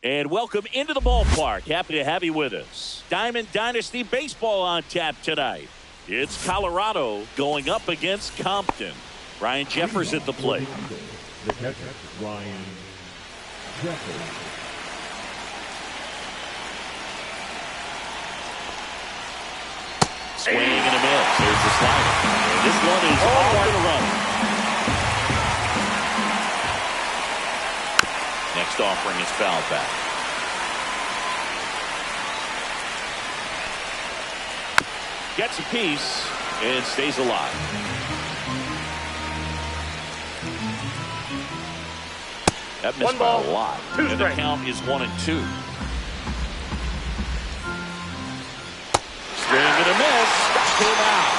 And welcome into the ballpark. Happy to have you with us. Diamond Dynasty Baseball on tap tonight. It's Colorado going up against Compton. Ryan Jeffers at the plate. The catcher, Ryan Jeffers. Swing and a miss. There's the slider. And this one is off and running. Next offering is fouled back. Gets a piece and stays alive. That missed by a lot. And the count is 1-2. Swing and a miss. Struck him out.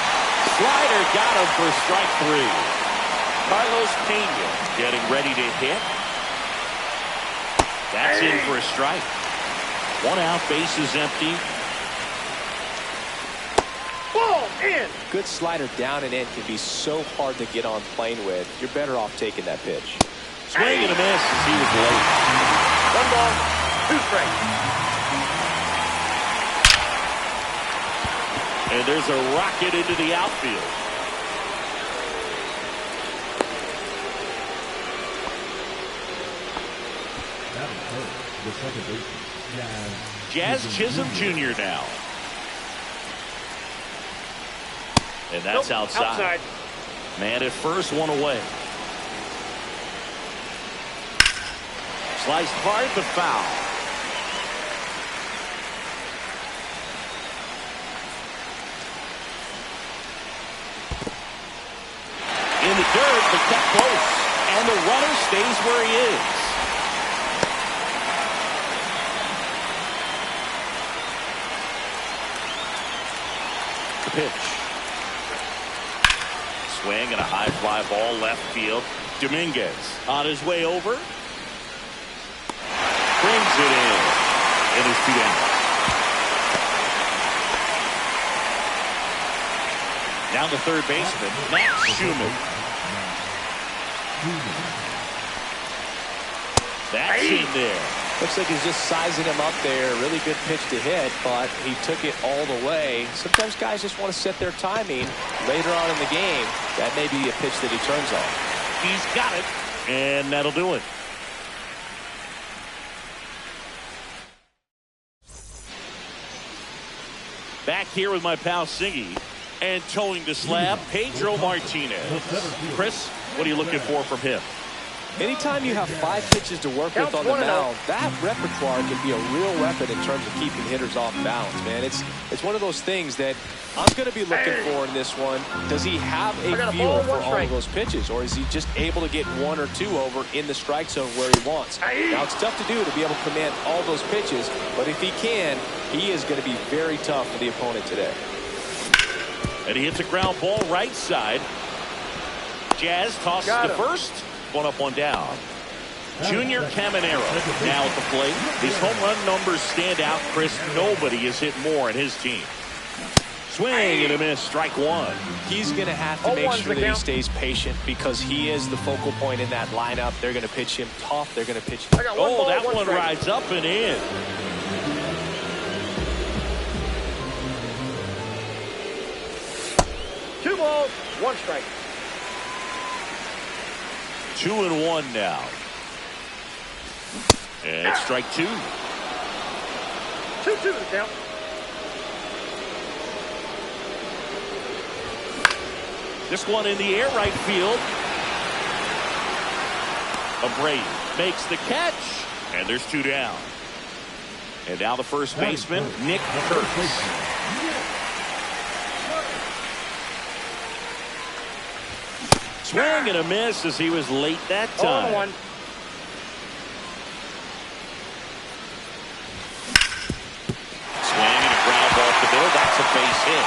Slider got him for strike 3. Carlos Pena getting ready to hit. That's in for a strike. 1 out, base is empty. Ball in. Good slider down and in can be so hard to get on plane with. You're better off taking that pitch. Swing and a miss as he was late. 1 ball, 2 strikes. And there's a rocket into the outfield. The second baseman, Jazz Chisholm Jr. now. And that's outside. Man at first, 1 away. Sliced hard, but foul. In the dirt, but kept close. And the runner stays where he is. Pitch. Swing and a high fly ball left field. Dominguez on his way over. Brings it in. It is 2 down. Now the third baseman, Matt Schumann. That's in there. Looks like he's just sizing him up there. Really good pitch to hit, but he took it all the way. Sometimes guys just want to set their timing later on in the game. That may be a pitch that he turns on. He's got it, and that'll do it. Back here with my pal Singy, and towing the slab, Pedro Martinez. Chris, what are you looking for from him? Anytime you have 5 pitches to work with on the mound, that repertoire can be a real weapon in terms of keeping hitters off balance, man. It's one of those things that I'm going to be looking for in this one. Does he have a feel for all of those pitches, or is he just able to get 1 or 2 over in the strike zone where he wants? Now, it's tough to do to be able to command all those pitches, but if he can, he is going to be very tough for the opponent today. And he hits a ground ball right side. Jazz tosses to first. 1 up, 1 down. Junior Caminero now at the plate. His home run numbers stand out, Chris. Nobody has hit more in his team. Swing and a miss, strike 1. He's going to have to make sure that he stays patient because he is the focal point in that lineup. They're going to pitch him tough. They're going to pitch him. Oh, that one rides up and in. Two balls, 1 strike. 2-1 now. And it's strike 2. 2-2 the count. This one in the air right field. Abreu makes the catch. And there's 2 down. And now the first baseman, Nick Kurtz. Swing and a miss as he was late that time. 0-1. Swing and a ground ball to middle. That's a base hit.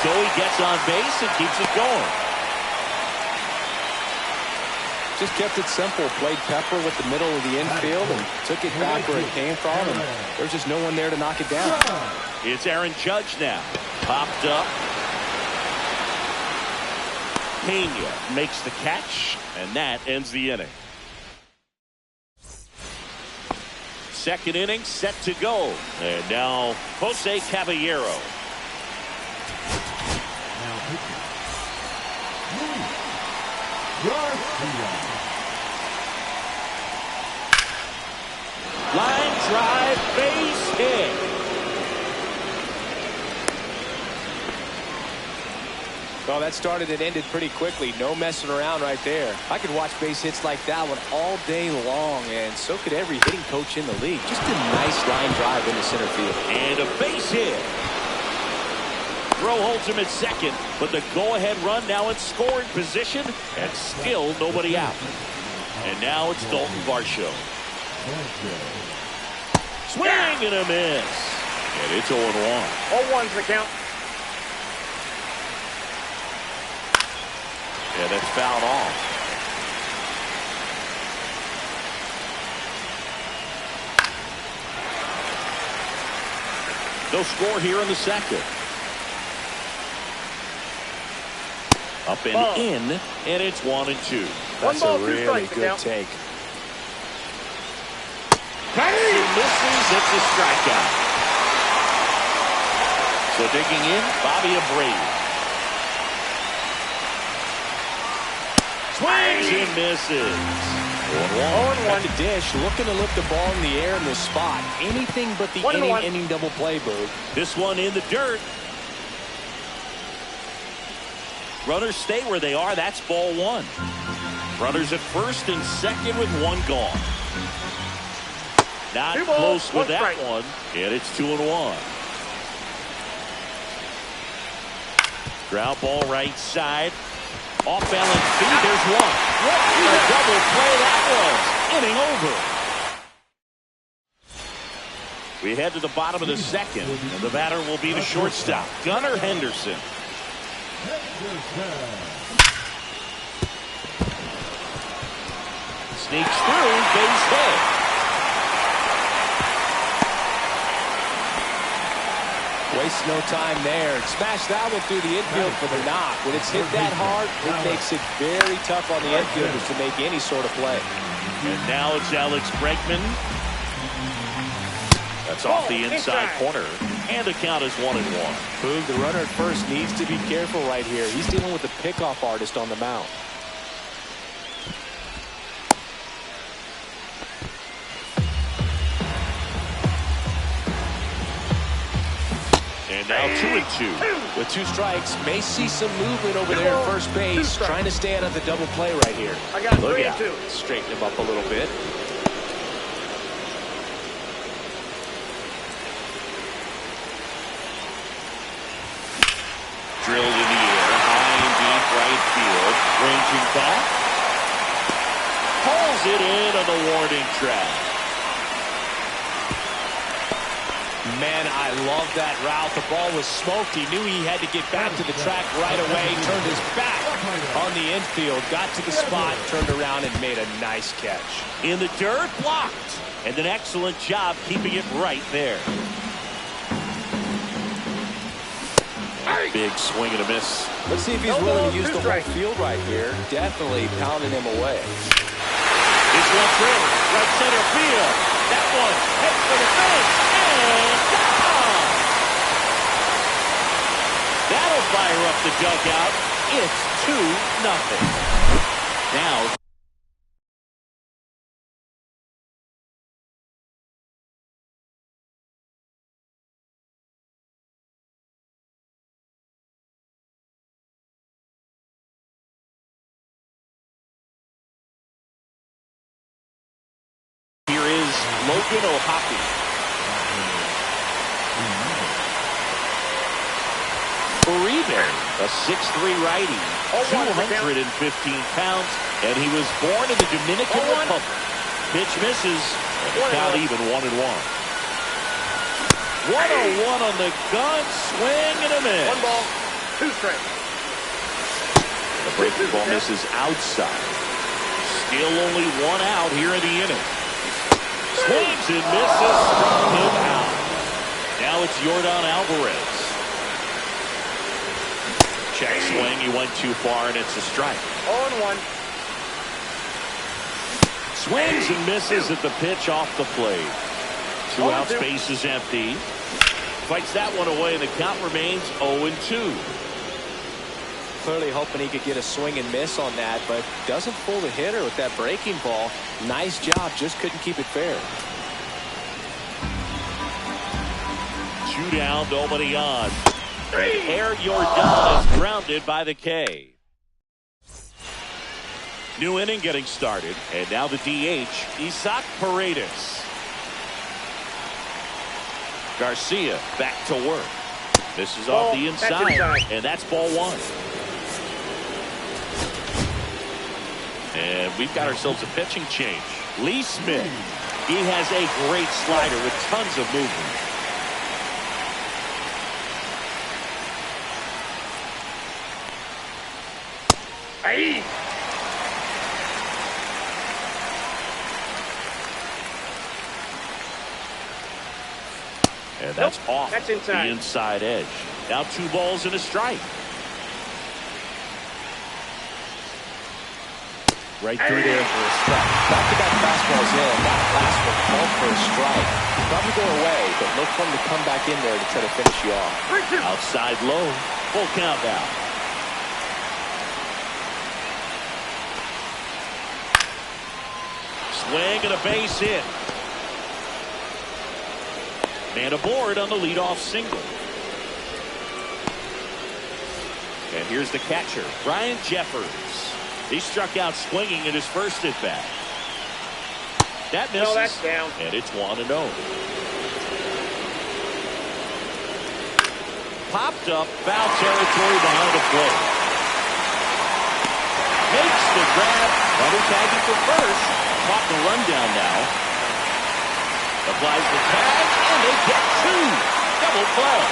Joey gets on base and keeps it going. Just kept it simple. Played Pepper with the middle of the infield and took it back where it came from. And there's just no one there to knock it down. It's Aaron Judge now. Popped up. Pena makes the catch, and that ends the inning. Second inning set to go. And now Jose Caballero. Now pitching. Garcia. Line drive, base hit. Well, that started and ended pretty quickly. No messing around right there. I could watch base hits like that one all day long, and so could every hitting coach in the league. Just a nice line drive into center field. And a base hit. Throw holds him at second, but the go-ahead run now in scoring position, and still nobody out. And now it's Dalton Varsho. Swing and a miss. And it's 0-1. 0-1's the count. Yeah, that's fouled off. No score here in the second. Up and in, and it's 1-2. That's a really good take. He misses. It's a strikeout. So digging in, Bobby Abreu. Swings and misses. 1-1. At the dish, looking to lift the ball in the air in this spot. Anything but the inning double play, Boog. This one in the dirt. Runners stay where they are. That's ball one. Runners at first and second with one gone. Not close with that one. And it's 2-1. Ground ball right side. Off balance feed. There's one. A double play that was. Inning over. We head to the bottom of the second, and the batter will be the shortstop, Gunnar Henderson. Sneaks through, base hit. Waste no time there. Smash that one through the infield for the knock. When it's hit that hard, it makes it very tough on the infielders to make any sort of play. And now it's Alex Bregman. That's off the inside corner. And the count is 1-1. Boog, the runner at first needs to be careful right here. He's dealing with the pickoff artist on the mound. And now 2-2. With two strikes, may see some movement over there at first base. Trying to stay out of the double play right here. I got Look 3-2. Straighten him up a little bit. Drilled in the air, high and deep right field. Ranging back. Pulls it in on the warning track. Man, I love that route. The ball was smoked. He knew he had to get back to the track right away. Turned his back on the infield. Got to the spot, turned around, and made a nice catch. In the dirt, blocked. And an excellent job keeping it right there. Big swing and a miss. Let's see if he's willing to use the whole field right here. Definitely pounding him away. It's left field, right center field. That one heads for the fence and down. That'll fire up the dugout. It's 2-0. Now. Logan O'Hoppe. Uribe, a 6'3" righty, 215 pounds, and he was born in the Dominican Republic. Pitch misses, and the count even 1-1. 1-0-1 on the gun, swing and a miss. 1 ball, 2 strikes. The breaking ball misses outside. Still only 1 out here in the inning. Swings and misses, struck him out. Now it's Yordan Alvarez. Check swing, he went too far, and it's a strike. 0-1. Swings and misses at the pitch off the plate. Two outs, base is empty. Fights that one away, and the count remains 0-2. Clearly hoping he could get a swing and miss on that, but doesn't fool the hitter with that breaking ball. Nice job, just couldn't keep it fair. 2 down, nobody on. Air Jordan is grounded by the K. New inning getting started, and now the DH, Isaac Paredes. Garcia back to work. This is off the inside, and that's ball 1. And we've got ourselves a pitching change. Lee Smith, he has a great slider with tons of movement. Hey. And that's off that's inside. the inside edge. Now 2 balls and a strike. Right through there for a strike. Back-to-back fastballs in. That last one called for a strike. Probably go away, but look for him to come back in there to try to finish you off. Outside low. Full count now. Swing and a base hit. Man aboard on the leadoff single. And here's the catcher, Brian Jeffers. He struck out swinging in his first at bat. That misses. No, that's down. And it's 1-0. Popped up, foul territory behind the plate. Makes the grab. Double tagging for first. Caught the rundown now. Applies the tag, and they get 2. Double play.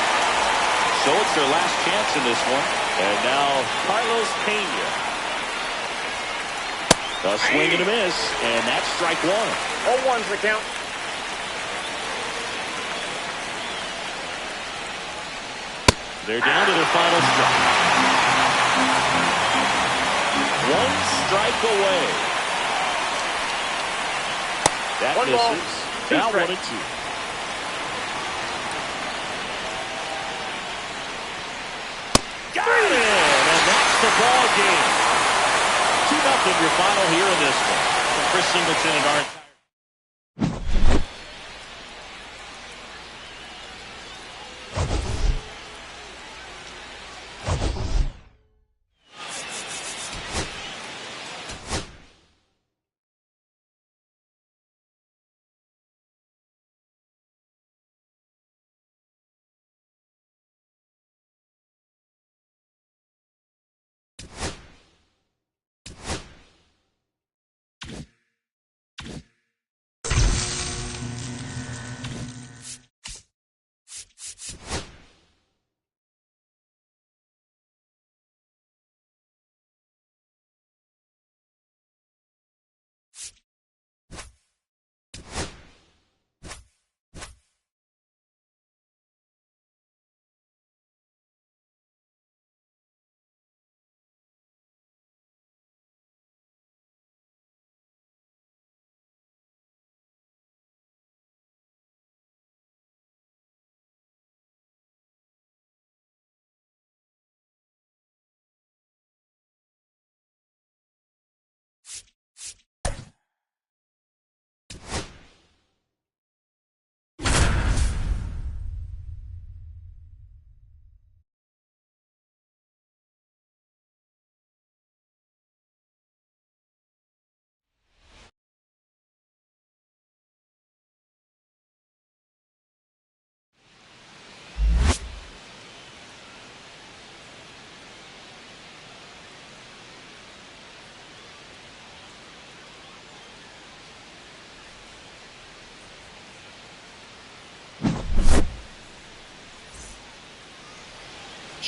So it's their last chance in this one. And now Carlos Pena. A swing and a miss, and that's strike 1. 0-1's the count. They're down to their final strike. 1 strike away. That 1 misses. ball. Now 1-2. Got it! And that's the ball game. 2-0 your final here in this one. From Chris Singleton and our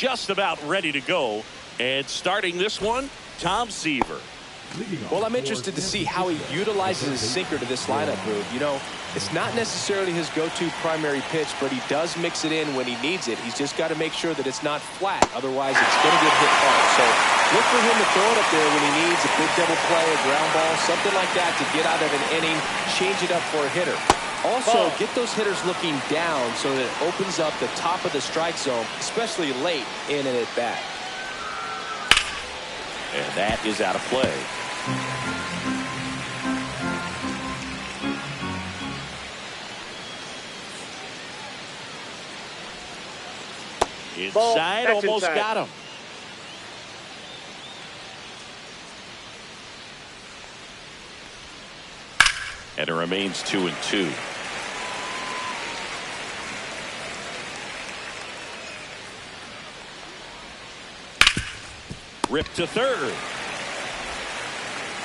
just about ready to go. And starting this one, Tom Seaver. Well, I'm interested to see how he utilizes his sinker to this lineup move. You know, it's not necessarily his go-to primary pitch, but he does mix it in when he needs it. He's just got to make sure that it's not flat. Otherwise, it's going to get hit hard. So look for him to throw it up there when he needs a big double play, a ground ball, something like that to get out of an inning, change it up for a hitter. Also, get those hitters looking down so that it opens up the top of the strike zone, especially late in an at-bat. And that is out of play. Inside, almost got him. And it remains 2-2. Ripped to third.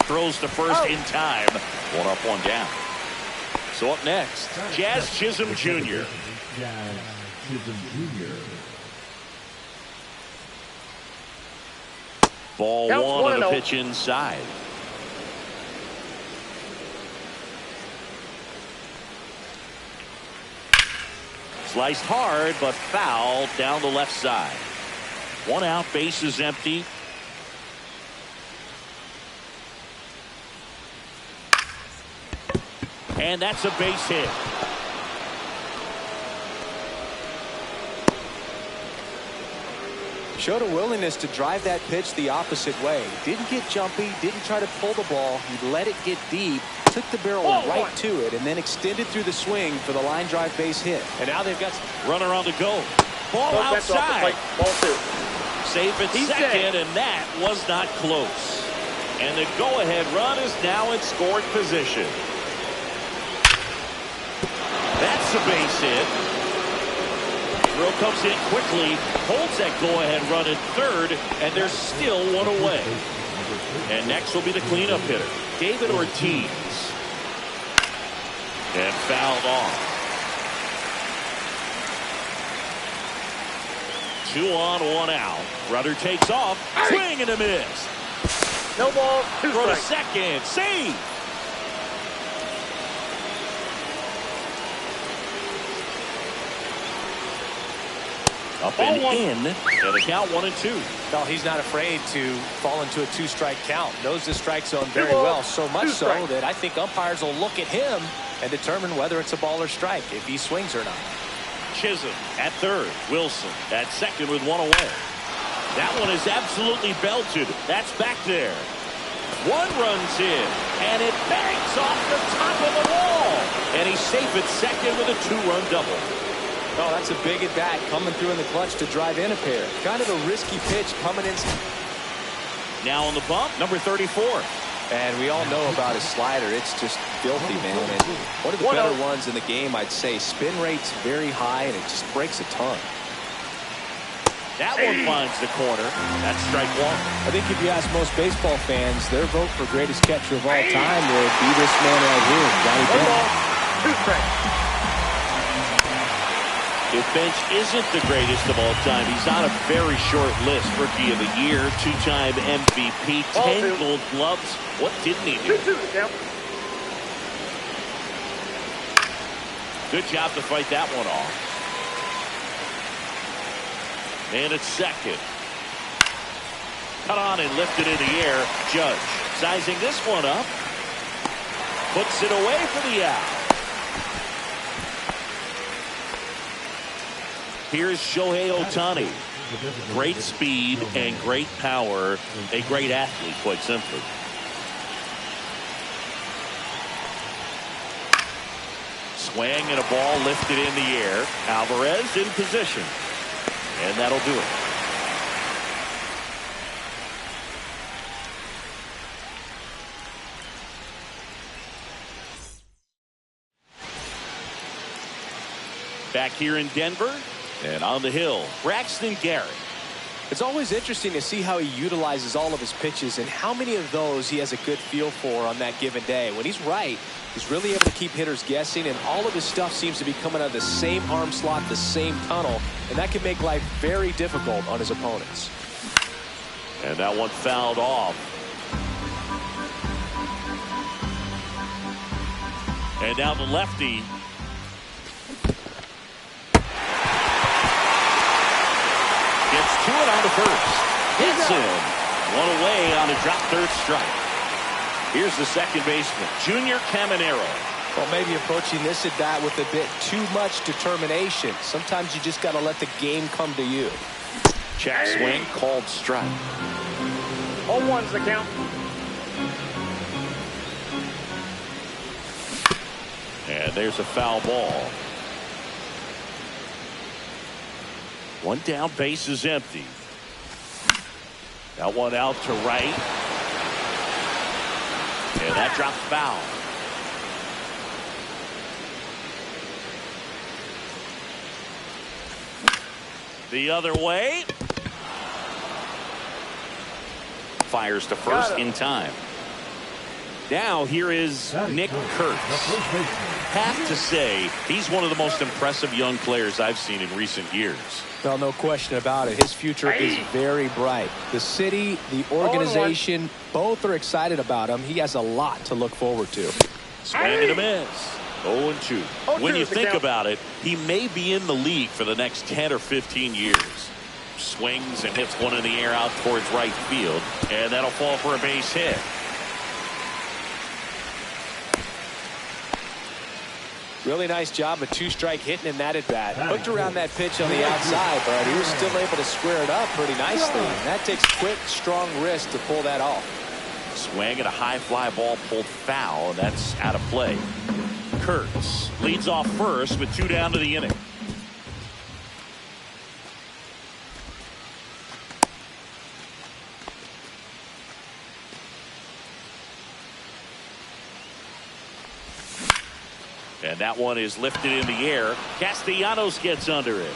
Throws to first in time. 1 up, 1 down. So up next, Jazz Chisholm Jr. Jazz Chisholm Jr. Ball Counts 1 on the 1-0. pitch inside. Sliced hard, but foul down the left side. 1 out, base is empty. And that's a base hit. Showed a willingness to drive that pitch the opposite way. Didn't get jumpy, didn't try to pull the ball. He let it get deep, took the barrel right to it, and then extended through the swing for the line drive base hit. And now they've got runner on the go. Ball outside. Ball 2. Safe at second, and that was not close. And the go-ahead run is now in scoring position. That's a base hit. Throw comes in quickly, holds that go-ahead run at third, and there's still 1 away. And next will be the cleanup hitter, David Ortiz. And fouled off. 2 on, 1 out. Rudder takes off, swing and a miss. No ball, 2 Throw to strikes. second, save. Up and in, and the count 1-2. No, he's not afraid to fall into a 2-strike count. Knows the strike zone very well, so much so that I think umpires will look at him and determine whether it's a ball or strike, if he swings or not. Chisholm at third. Wilson at second with 1 away. That one is absolutely belted. That's back there. 1 runs in, and it bangs off the top of the wall. And he's safe at second with a 2-run double. Oh, that's a big at bat coming through in the clutch to drive in a pair. Kind of a risky pitch coming in. Now on the bump, number 34. And we all know about his slider. It's just filthy, man. And one of the better ones in the game, I'd say. Spin rate's very high, and it just breaks a ton. That one finds the corner. That's strike 1. I think if you ask most baseball fans, their vote for greatest catcher of all time would be this man right here, Johnny Bench. 2 strikes. If Bench isn't the greatest of all time, he's on a very short list. Rookie of the Year, 2-time MVP, 10 Gold Gloves. What didn't he do? 2-2 count. Good job to fight that one off. And it's second. Cut on and lifted in the air. Judge sizing this one up. Puts it away for the out. Here's Shohei Ohtani. Great speed and great power. A great athlete, quite simply. Swing and a ball lifted in the air. Alvarez in position. And that'll do it. Back here in Denver. And on the hill, Braxton Garrett. It's always interesting to see how he utilizes all of his pitches and how many of those he has a good feel for on that given day. When he's right, he's really able to keep hitters guessing, and all of his stuff seems to be coming out of the same arm slot, the same tunnel, and that can make life very difficult on his opponents. And that one fouled off. And now the lefty. Gets to it on the first. Hits him. 1 away on a drop third strike. Here's the second baseman, Junior Caminero. Well, maybe approaching this at bat with a bit too much determination. Sometimes you just got to let the game come to you. Check swing, called strike. 0-1's the count. And there's a foul ball. One down, base is empty. That one out to right. And that drops foul. The other way. Fires to first in time. Now here is Nick Kurtz. Have to say he's one of the most impressive young players I've seen in recent years. Well, no question about it. His future is very bright. The city, the organization, both are excited about him. He has a lot to look forward to. Swing and a miss. 0-2. When you think about it, he may be in the league for the next 10 or 15 years. Swings and hits one in the air out towards right field, and that'll fall for a base hit. Really nice job of two-strike hitting in that at-bat. Hooked around that pitch on the outside, but he was still able to square it up pretty nicely. And that takes quick, strong wrist to pull that off. Swing and a high fly ball pulled foul, and that's out of play. Kurtz leads off first with 2 down to the inning. And that one is lifted in the air. Castellanos gets under it.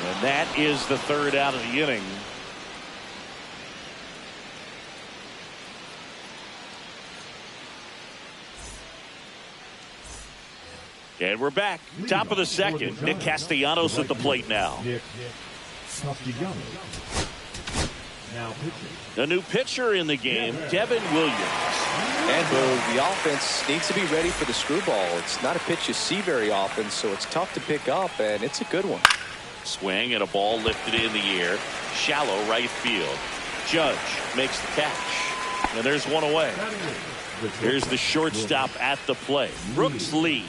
And that is the 3rd out of the inning. And we're back. Top of the 2nd. Nick Castellanos at the plate now. Nick Castellanos. Now pitching. The new pitcher in the game, Devin Williams. And the offense needs to be ready for the screwball. It's not a pitch you see very often, so it's tough to pick up, and it's a good one. Swing and a ball lifted in the air. Shallow right field. Judge makes the catch. And there's one away. Here's the shortstop at the plate, Brooks Lee.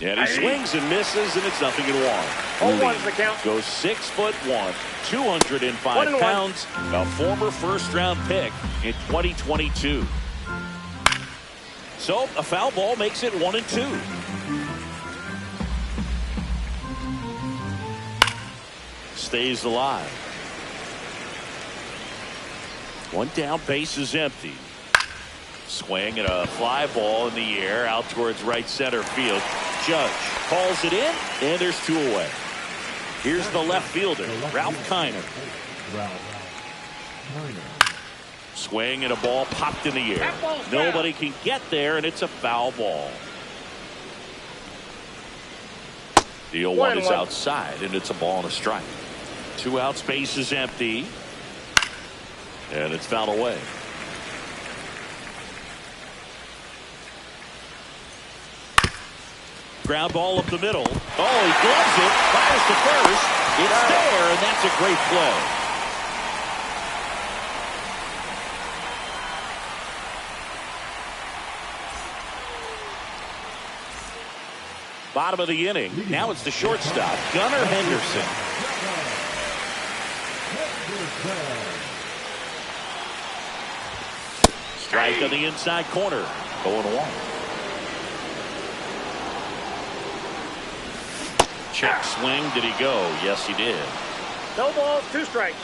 And he swings and misses, and it's 0-1. 0-1's the count. Goes 6'1", 205 pounds, a former first-round pick in 2022. So a foul ball makes it 1-2. Stays alive. One down, base is empty. Swing and a fly ball in the air out towards right center field. Judge calls it in, and there's 2 away. Here's the left fielder, Ralph Kiner. Swing and a ball popped in the air. Nobody can get there, and it's a foul ball. The 0-1 is outside, and it's a ball and a strike. 2 outs, base is empty, and it's fouled away. Ground ball up the middle. Oh, he gloves it, fires to first. It's there, and that's a great play. Bottom of the inning. Now it's the shortstop, Gunnar Henderson. Strike on the inside corner. 0-1. Check swing. Did he go? Yes, he did. No balls, 2 strikes.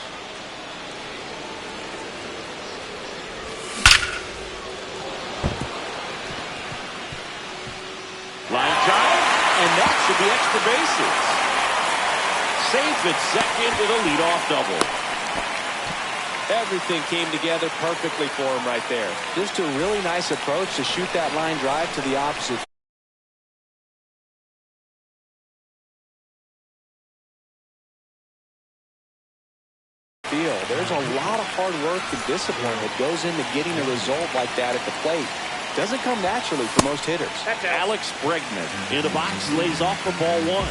Line drive, and that should be extra bases. Safe at second with a leadoff double. Everything came together perfectly for him right there. Just a really nice approach to shoot that line drive to the opposite field. There's a lot of hard work and discipline that goes into getting a result like that at the plate. Doesn't come naturally for most hitters. Alex Bregman in the box, lays off for ball 1. Now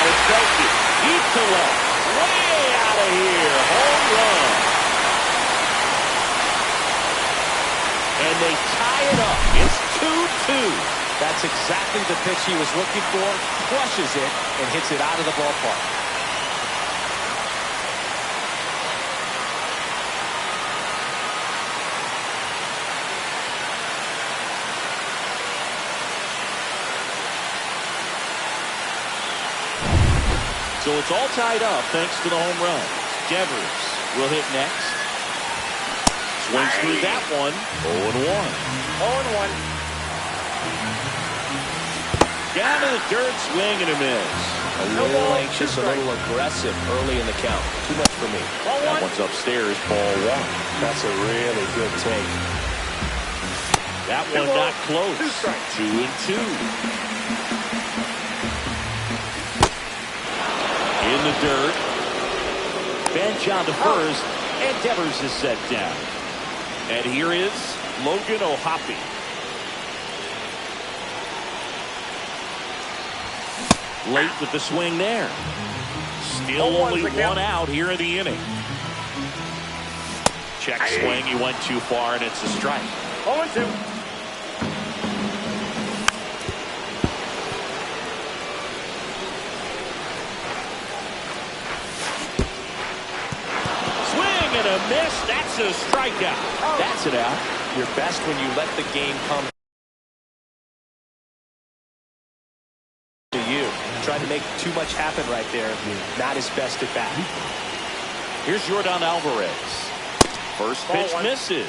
it's Belkey, deep to left, way out of here, home run. That's exactly the pitch he was looking for. Crushes it and hits it out of the ballpark. So it's all tied up thanks to the home run. Devers will hit next. Swings through that one. 0-1. 0-1. Down to the dirt, swing and a miss. A little anxious, a little aggressive early in the count. Too much for me. That one's upstairs, ball 1. That's a really good take. That one not close. 2-2. In the dirt. Bench on the first, and Devers is set down. And here is Logan O'Hoppe. Late with the swing there. Still only one out here in the inning. Check swing. He went too far, and it's a strike. 0-2. Swing and a miss. That's a strikeout. That's it out. You're best when you let the game come to you. Trying to make too much happen right there. Not his best at bat. Here's Yordan Alvarez. First pitch misses.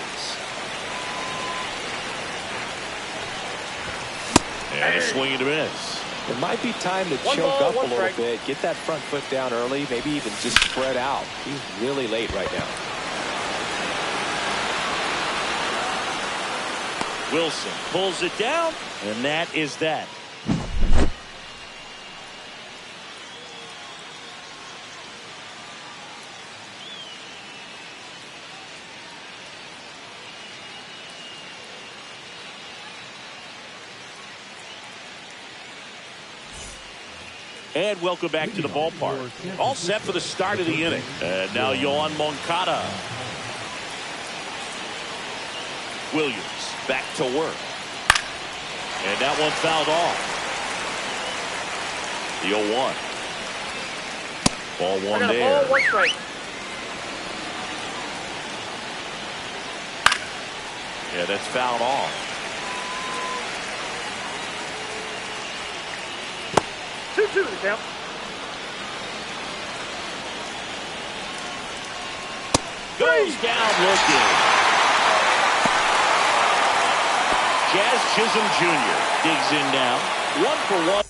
And a swing and a miss. It might be time to choke up a little bit. Get that front foot down early. Maybe even just spread out. He's really late right now. Wilson pulls it down, and that is that. And welcome back to the ballpark. All set for the start of the inning. And now Yoan Moncada. Williams back to work. And that one fouled off. The 0-1. Ball 1 there. Ball 1 strike. Yeah, that's fouled off. 2-2 the count. Goes down looking. Jazz Chisholm Jr. digs in now. 1-for-1.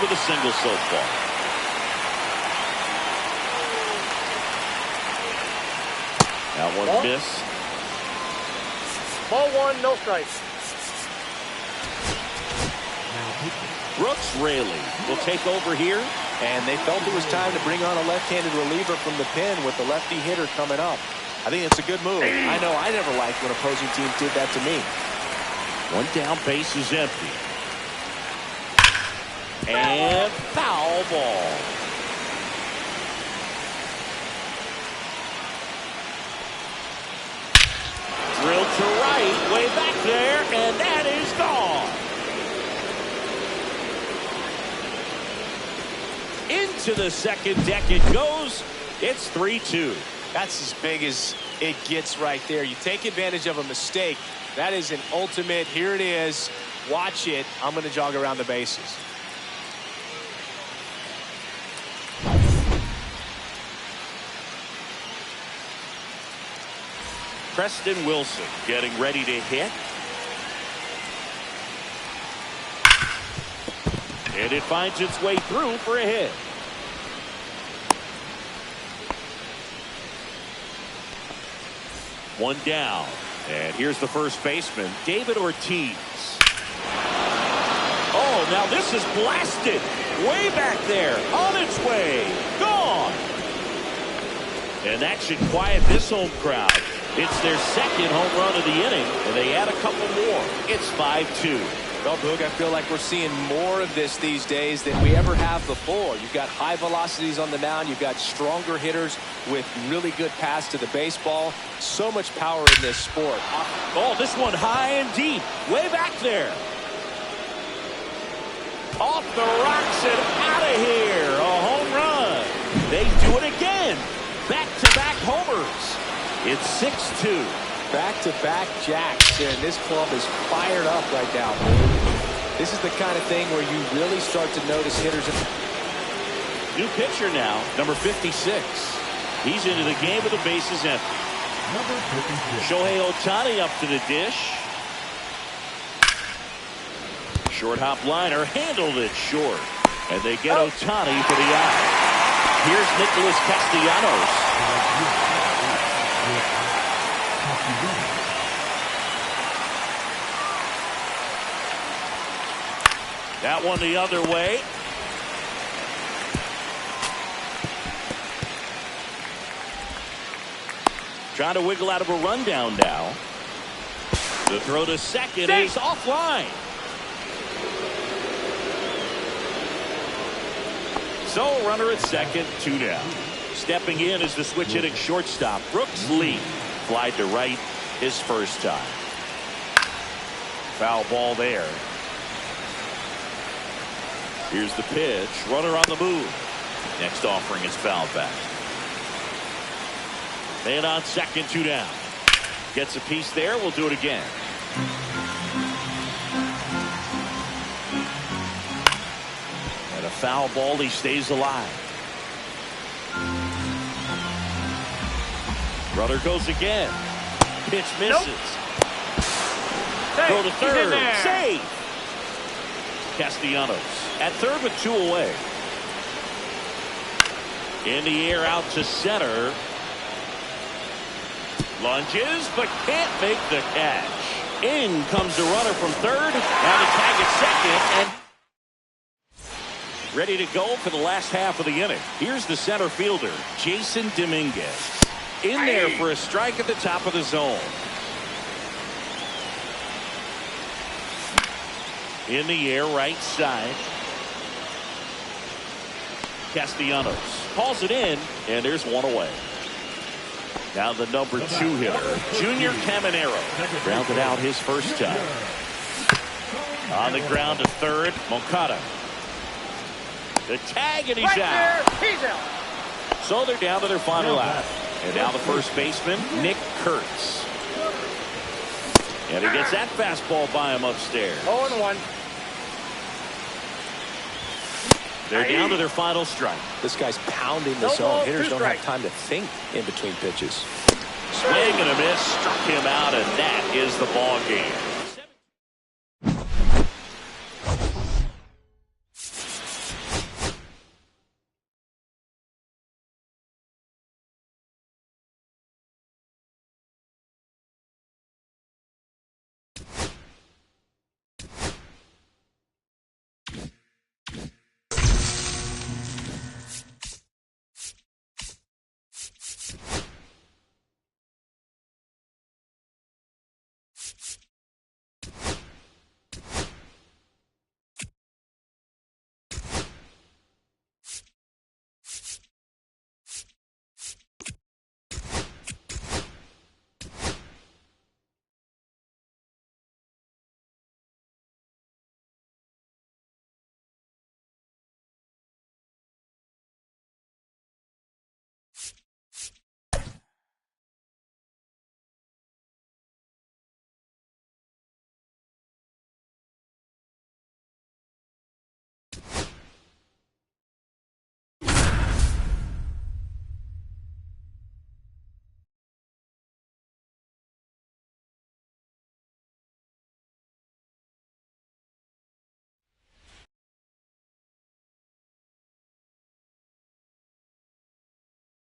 With a single so far. That one's missed. Ball 1, no strikes. Brooks Raley will take over here. And they felt it was time to bring on a left-handed reliever from the pen with the lefty hitter coming up. I think it's a good move. I know I never liked when opposing teams did that to me. One down, base is empty. And foul ball. Drilled to right, way back there, and that is gone. Into the second deck it goes. It's 3-2. That's as big as it gets right there. You take advantage of a mistake. That is an ultimate. Here it is. Watch it. I'm going to jog around the bases. Preston Wilson getting ready to hit. And it finds its way through for a hit. One down. And here's the first baseman, David Ortiz. Oh, now this is blasted. Way back there. On its way. Gone. And that should quiet this home crowd. It's their second home run of the inning, and they add a couple more. It's 5-2. Well, Boog, I feel like we're seeing more of this these days than we ever have before. You've got high velocities on the mound. You've got stronger hitters with really good pass to the baseball. So much power in this sport. Oh, this one high and deep. Way back there. Off the rocks and out of here. A home run. They do it again. Back-to-back homers. It's 6-2. Back-to-back jacks, and this club is fired up right now. This is the kind of thing where you really start to notice hitters. New pitcher now, number 56. He's into the game with the bases empty. Number 56. Shohei Ohtani up to the dish. Short hop liner handled it short. And they get Ohtani for the out. Here's Nicholas Castellanos. That one the other way. Trying to wiggle out of a rundown now. The throw to second is offline. So runner at second, 2 down. Stepping in is the switch hitting shortstop Brooks Lee. Flied to right his first time. Foul ball there. Here's the pitch. Runner on the move. Next offering is fouled back. Man on second, 2 down. Gets a piece there. We'll do it again. And a foul ball. He stays alive. Runner goes again. Pitch misses. Throw to third. Save. Castellanos at third with 2 away. In the air out to center. Lunges but can't make the catch. In comes the runner from third. Now the tag at second and ready to go for the last half of the inning. Here's the center fielder, Jason Dominguez. In there for a strike at the top of the zone. In the air, right side. Castellanos calls it in, and there's 1 away. Now the number 2 hitter, Junior Caminero, grounded out his first time. On the ground to third, Moncada. The tag, and he's out. He's out. So they're down to their final out. And now the first baseman, Nick Kurtz. And he gets that fastball by him upstairs. 0-1. They're down to their final strike. This guy's pounding the zone. Hitters don't have time to think in between pitches. Swing and a miss, struck him out, and that is the ball game.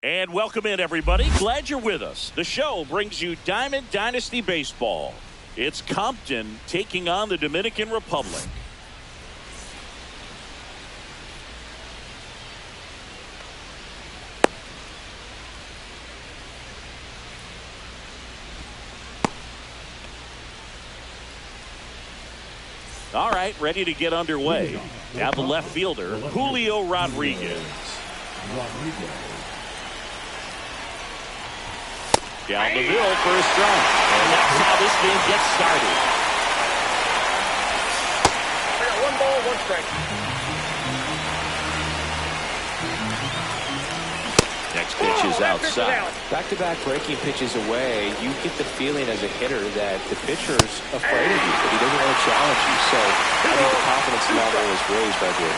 And welcome in, everybody. Glad you're with us. The show brings you Diamond Dynasty Baseball. It's Compton taking on the Dominican Republic. All right, ready to get underway. Now the left fielder, Julio Rodriguez. Down the middle for a strike. And that's how this game gets started. I got 1 ball, 1 strike. Next pitch is outside. Back-to-back breaking pitches away, you get the feeling as a hitter that the pitcher's afraid of you, but he doesn't want to challenge you. So I think the confidence level is raised right here.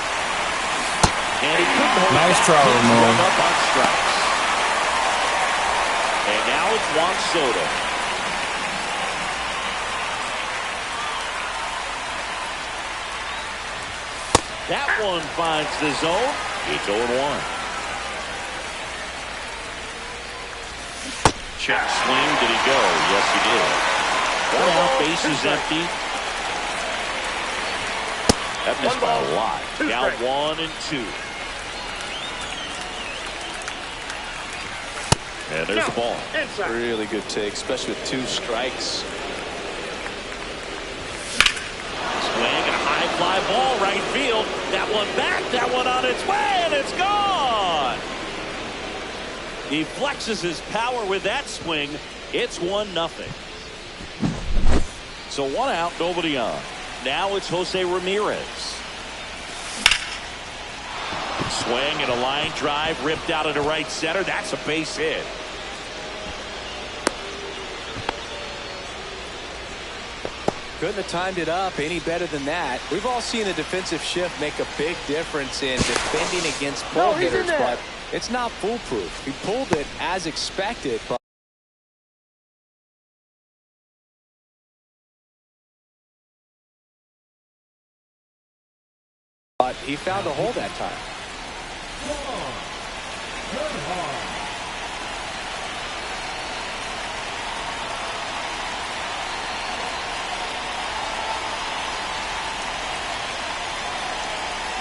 And he couldn't hold Nice back. try, He's Ramon. run up on strikes. And now it's Juan Soto. That one finds the zone. It's 0-1. Check swing. Did he go? Yes, he did. 1 out, bases empty. That missed by a lot. Down 1 and 2. And there's the ball. Really good take, especially with 2 strikes. Swing and a high fly ball right field. That one back. That one on its way, and it's gone. He flexes his power with that swing. It's 1-0. So 1 out, nobody on. Now it's Jose Ramirez. Swing and a line drive ripped out into right center. That's a base hit. Couldn't have timed it up any better than that. We've all seen the defensive shift make a big difference in defending against pull hitters, but it's not foolproof. He pulled it as expected, but he found a hole that time.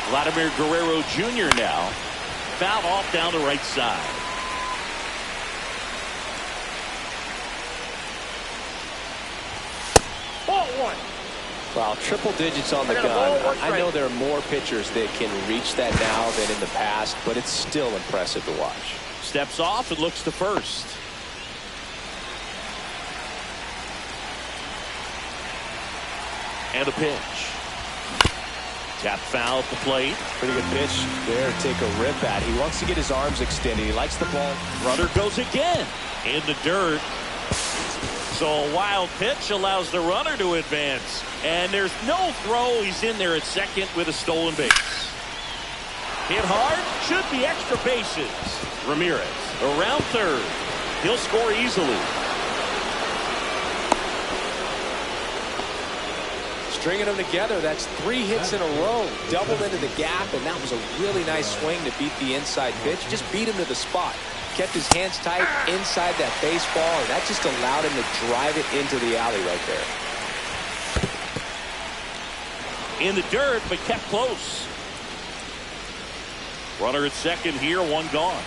Vladimir Guerrero Jr. now. Fouled off down the right side. Ball 1. Wow, triple digits on the gun. I know there are more pitchers that can reach that now than in the past, but it's still impressive to watch. Steps off and looks to first. And a pitch. Tap foul at the plate. Pretty good pitch there to take a rip at. He wants to get his arms extended. He likes the ball. Runner goes again in the dirt. So a wild pitch allows the runner to advance. And there's no throw. He's in there at second with a stolen base. Hit hard. Should be extra bases. Ramirez around third. He'll score easily. Stringing them together, that's 3 hits in a row. Doubled into the gap, and that was a really nice swing to beat the inside pitch. Just beat him to the spot. Kept his hands tight inside that baseball, and that just allowed him to drive it into the alley right there. In the dirt, but kept close. Runner at second here, 1 gone.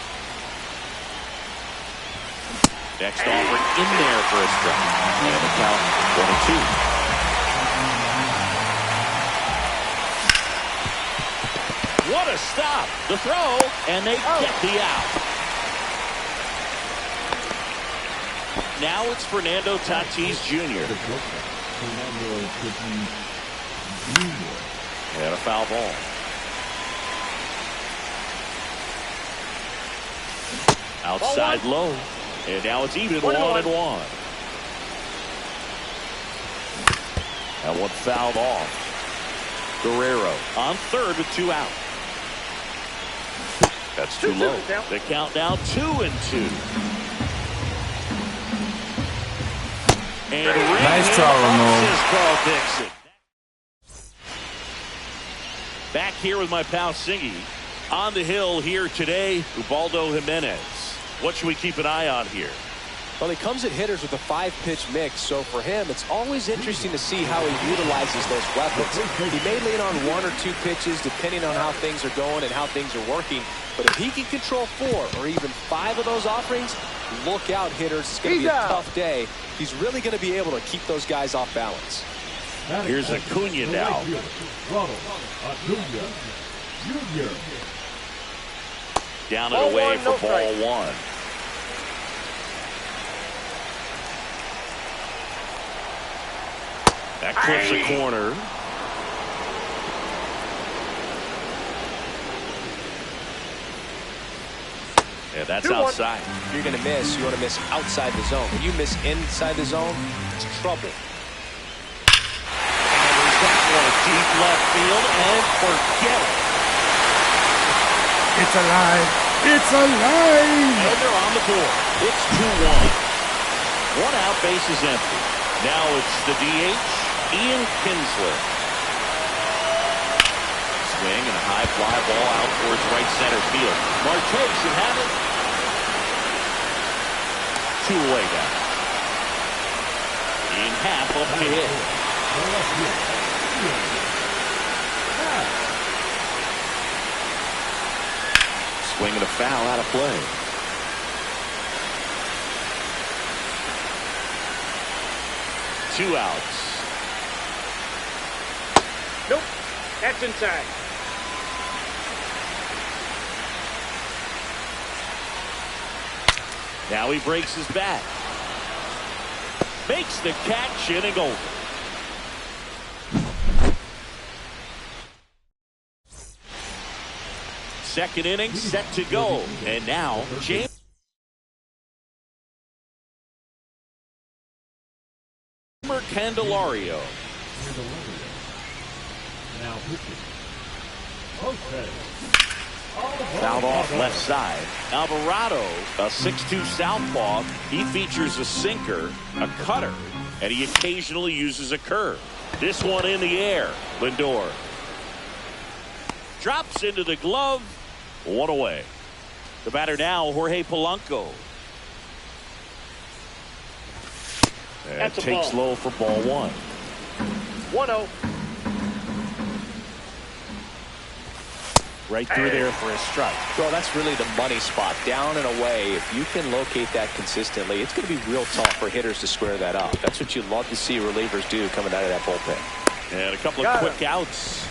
Next offering in there for a strike. And the count 1-2. What a stop. The throw, and they get the out. Now it's Fernando Tatis Jr. And a foul ball. Outside low. And now it's even 1-1. That one fouled off. Guerrero on third with 2 out. That's too low. The count now 2-2. And nice try, Ramon. Carl Dixon. Back here with my pal Singy. On the hill here today, Ubaldo Jimenez. What should we keep an eye on here? Well, he comes at hitters with a 5-pitch mix, so for him, it's always interesting to see how he utilizes those weapons. He may lean on 1 or 2 pitches, depending on how things are going and how things are working. But if he can control 4 or even 5 of those offerings, look out, hitters. It's going to be a tough day. He's really going to be able to keep those guys off balance. Here's Acuna now. Ronald Acuna Jr. Down and away for ball one. That clips a corner. Yeah, that's outside. You're going to miss. You want to miss outside the zone. When you miss inside the zone, it's trouble. And there's that one deep left field, and forget it. It's alive. It's alive. And they're on the board. It's 2-1. One out, bases empty. Now it's the DH, Ian Kinsler. Swing and a high fly ball out towards right center field. Marte should have it. 2 away now. In half up to hit. Swing and a foul out of play. Two outs. Nope. That's inside. Now he breaks his bat. Makes the catch, inning over. Second inning set to go. And now James Candelario. Now pitching. Okay. Fouled off left side. Alvarado, a 6'2 southpaw. He features a sinker, a cutter, and he occasionally uses a curve. This one in the air. Lindor drops into the glove. 1 away. The batter now, Jorge Polanco. And takes low for ball one. 1-0. Right through there for a strike. Well, that's really the money spot. Down and away. If you can locate that consistently, it's going to be real tough for hitters to square that up. That's what you love to see relievers do coming out of that bullpen. And a couple of quick outs.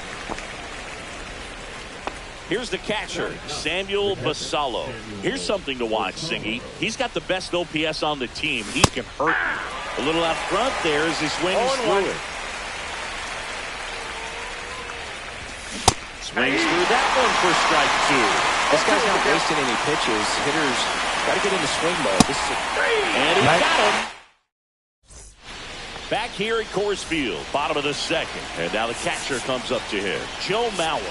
Here's the catcher, Samuel Basallo. Here's something to watch, Singy. He's got the best OPS on the team. He can hurt you. A little out front there as he swings through it. Swings through that one for strike 2. This guy's not wasting any pitches. Hitters got to get into swing mode. This is and he got him. Back here at Coors Field, bottom of the second. And now the catcher comes up to him, Joe Mauer.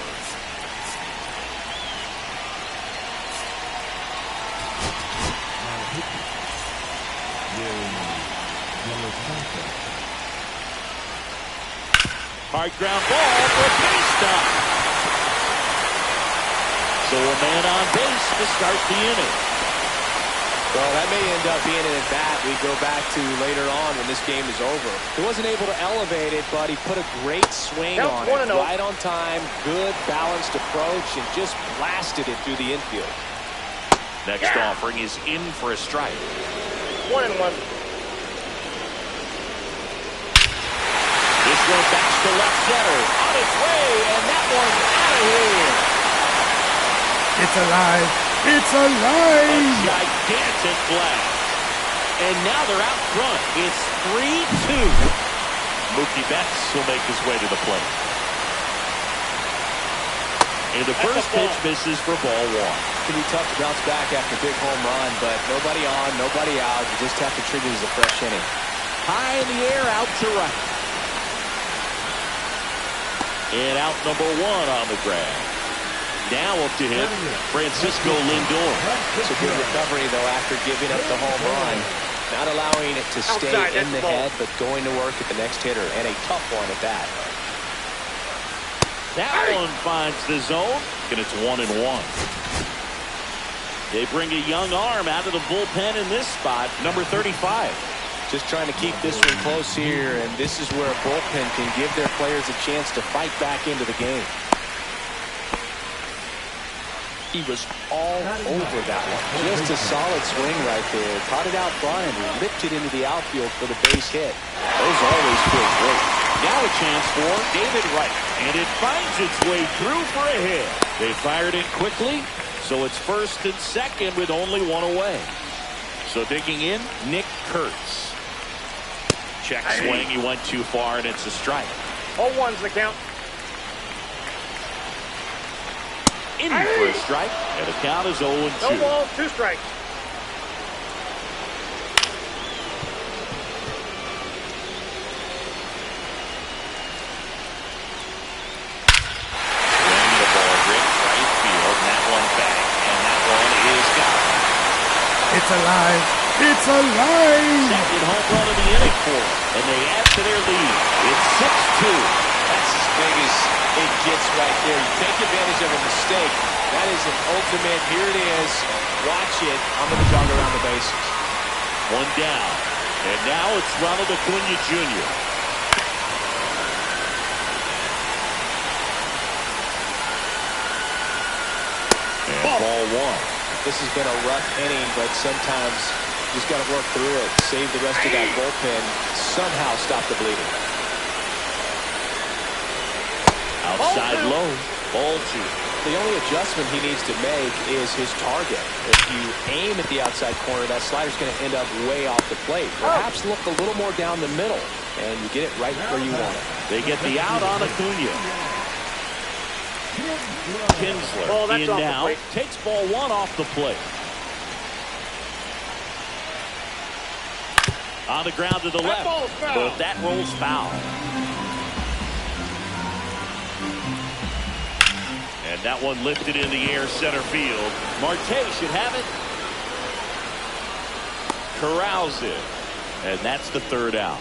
Hard ground ball for a base stop. So a man on base to start the inning. Well, that may end up being an at-bat we go back to later on when this game is over. He wasn't able to elevate it, but he put a great swing on it. Right on time, good balanced approach, and just blasted it through the infield. Next offering is in for a strike. 1-1. This one backs to left center. On its way, and that one's out of here. It's alive. It's alive. A gigantic blast. And now they're out front. It's 3-2. Mookie Betts will make his way to the plate. And the first pitch misses for ball one. It can be tough to bounce back after a big home run, but nobody on, nobody out. You just have to treat it as a fresh inning. High in the air, out to right. And out number 1 on the grab. Now up to hit Francisco Lindor. It's a good recovery, though, after giving up the home run. Not allowing it to stay in the head, but going to work at the next hitter. And a tough one at that. That one finds the zone, and it's 1-1. They bring a young arm out of the bullpen in this spot, number 35. Just trying to keep this one close here, and this is where a bullpen can give their players a chance to fight back into the game. He was all over that one. Just a solid swing right there. Caught it out front and ripped it into the outfield for the base hit. Those always feel great. Now a chance for David Wright. And it finds its way through for a hit. They fired it quickly, so it's first and second with only one away. So digging in, Nick Kurtz. Check swing, he went too far, and it's a strike. 0-1's the count. In for a strike, and the count is 0-2. No ball, 2 strikes. Swing the ball, Rick, right field, and that one back, and that one is gone. It's alive. It's alive. Second home run of the inning for them, and they add to their lead. It's 6-2. That's as big as it gets right there. You take advantage of a mistake. That is an ultimate. Here it is. Watch it. I'm going to jog around the bases. One down. And now it's Ronald Acuna Jr. And ball 1. This has been a rough inning, but sometimes you just got to work through it. Save the rest of that bullpen. Somehow stop the bleeding. Outside low. Ball 2. The only adjustment he needs to make is his target. If you aim at the outside corner, that slider's going to end up way off the plate. Perhaps look a little more down the middle, and you get it right where you want it. They get the out on Acuna. Kinsler in now. Takes ball 1 off the plate. On the ground to the left. But that rolls foul. And that one lifted in the air center field. Marte should have it. Corrals it. And that's the third out.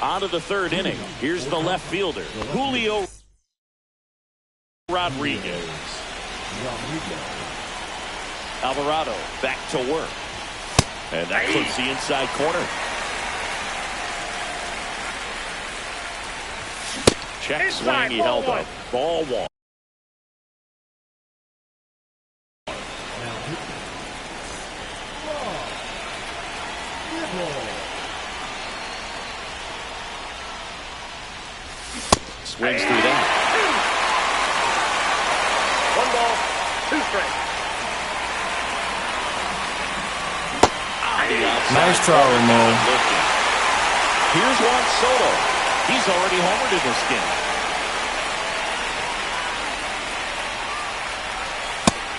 On to the third inning. Here's the left fielder, Julio Rodriguez. Alvarado back to work. And that clips the inside corner. Check swing, he held up. Ball 1. Swings through that. 1 ball, 2 strikes. Nice try, Ramon. Here's Juan Soto. He's already homered in this game.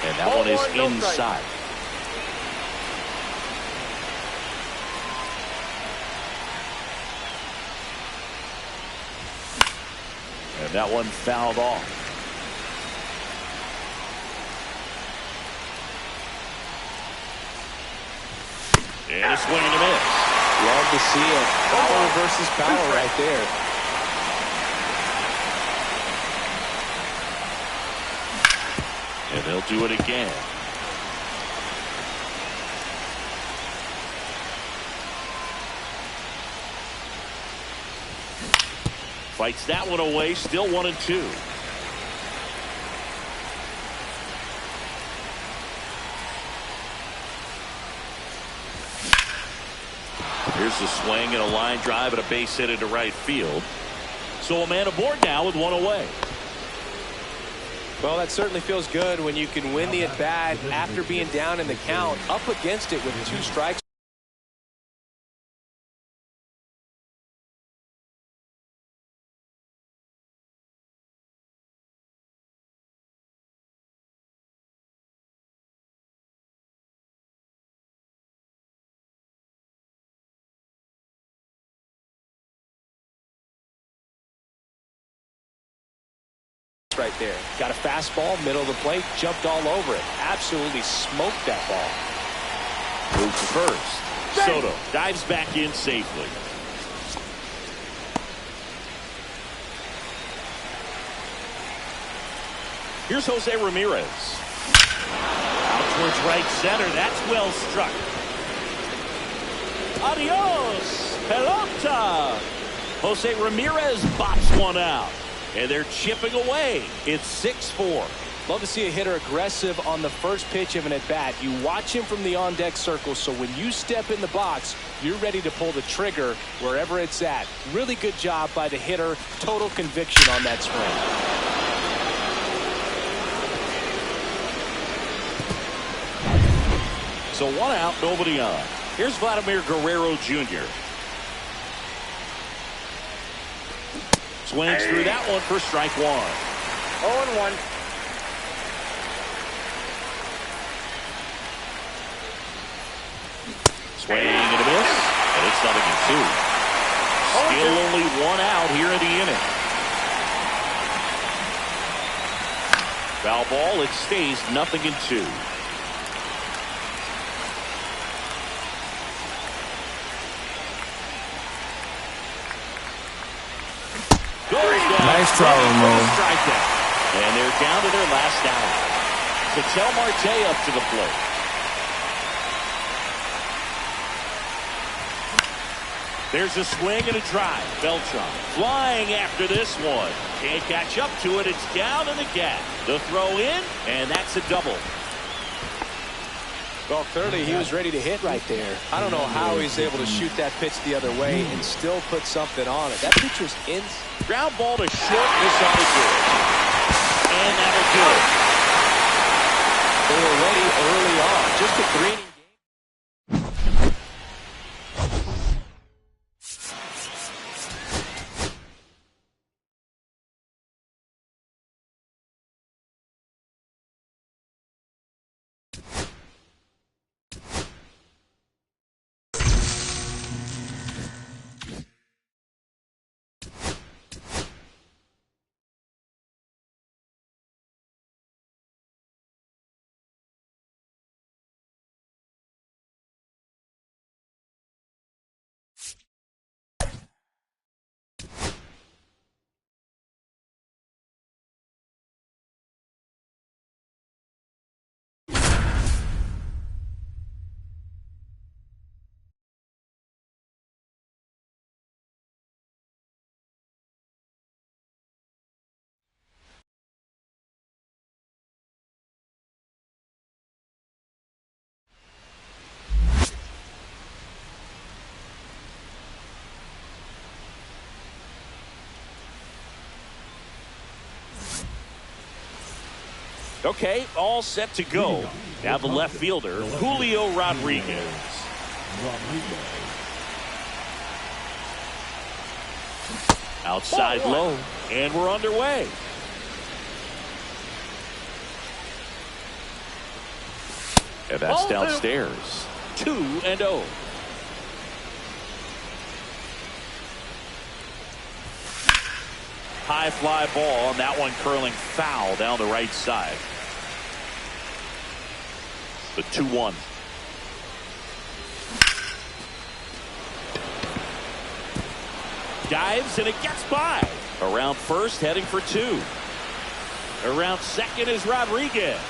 And that one is inside. And that one fouled off. And a swing and a miss. Love to see it. Power versus power right there. And they'll do it again. Fights that one away. Still 1-2. Here's the swing and a line drive and a base hit into right field. So a man aboard now with 1 away. Well, that certainly feels good when you can win the at-bat after being down in the count, up against it with 2 strikes. Right there. Got a fastball, middle of the plate, jumped all over it. Absolutely smoked that ball. Moves to first. Soto dives back in safely. Here's Jose Ramirez. Out towards right center. That's well struck. Adios, pelota. Jose Ramirez bops one out. And they're chipping away. It's 6-4. Love to see a hitter aggressive on the first pitch of an at-bat. You watch him from the on-deck circle, so when you step in the box, you're ready to pull the trigger wherever it's at. Really good job by the hitter. Total conviction on that swing. So 1 out, nobody on. Here's Vladimir Guerrero Jr. Swings through that one for strike 1. 0-1. Swing and a miss, and it's 0-2. Still only 1 out here in the inning. Foul ball, it stays 0-2. Nice try, Ramon. Strikeout. And they're down to their last out. Ketel Marte up to the plate. There's a swing and a drive. Beltran flying after this one. Can't catch up to it. It's down in the gap. The throw in, and that's a double. Well, clearly he was ready to hit right there. I don't know how he's able to shoot that pitch the other way and still put something on it. That pitch was in. Ground ball to short. This ought to do it. And that'll do it. They were ready early on. Just a 3-inning game. Okay, all set to go. Now the left fielder, Julio Rodriguez. Outside low, and we're underway. And that's downstairs. 2-0. High fly ball, and that one curling foul down the right side. The 2-1. Dives, and it gets by. Around first, heading for 2. Around second is Rodriguez.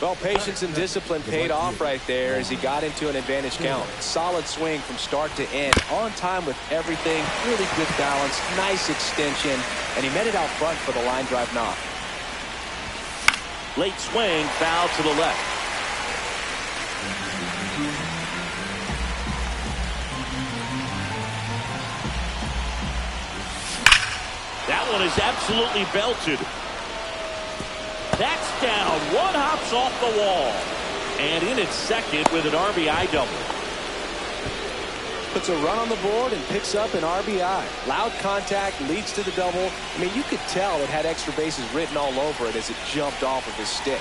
Well, patience and discipline paid off right there as he got into an advantage count. Solid swing from start to end. On time with everything. Really good balance. Nice extension. And he met it out front for the line drive knock. Late swing, foul to the left. That one is absolutely belted. That's down. One hops off the wall. And in at second with an RBI double. Puts a run on the board and picks up an RBI. Loud contact leads to the double. I mean, you could tell it had extra bases written all over it as it jumped off of his stick.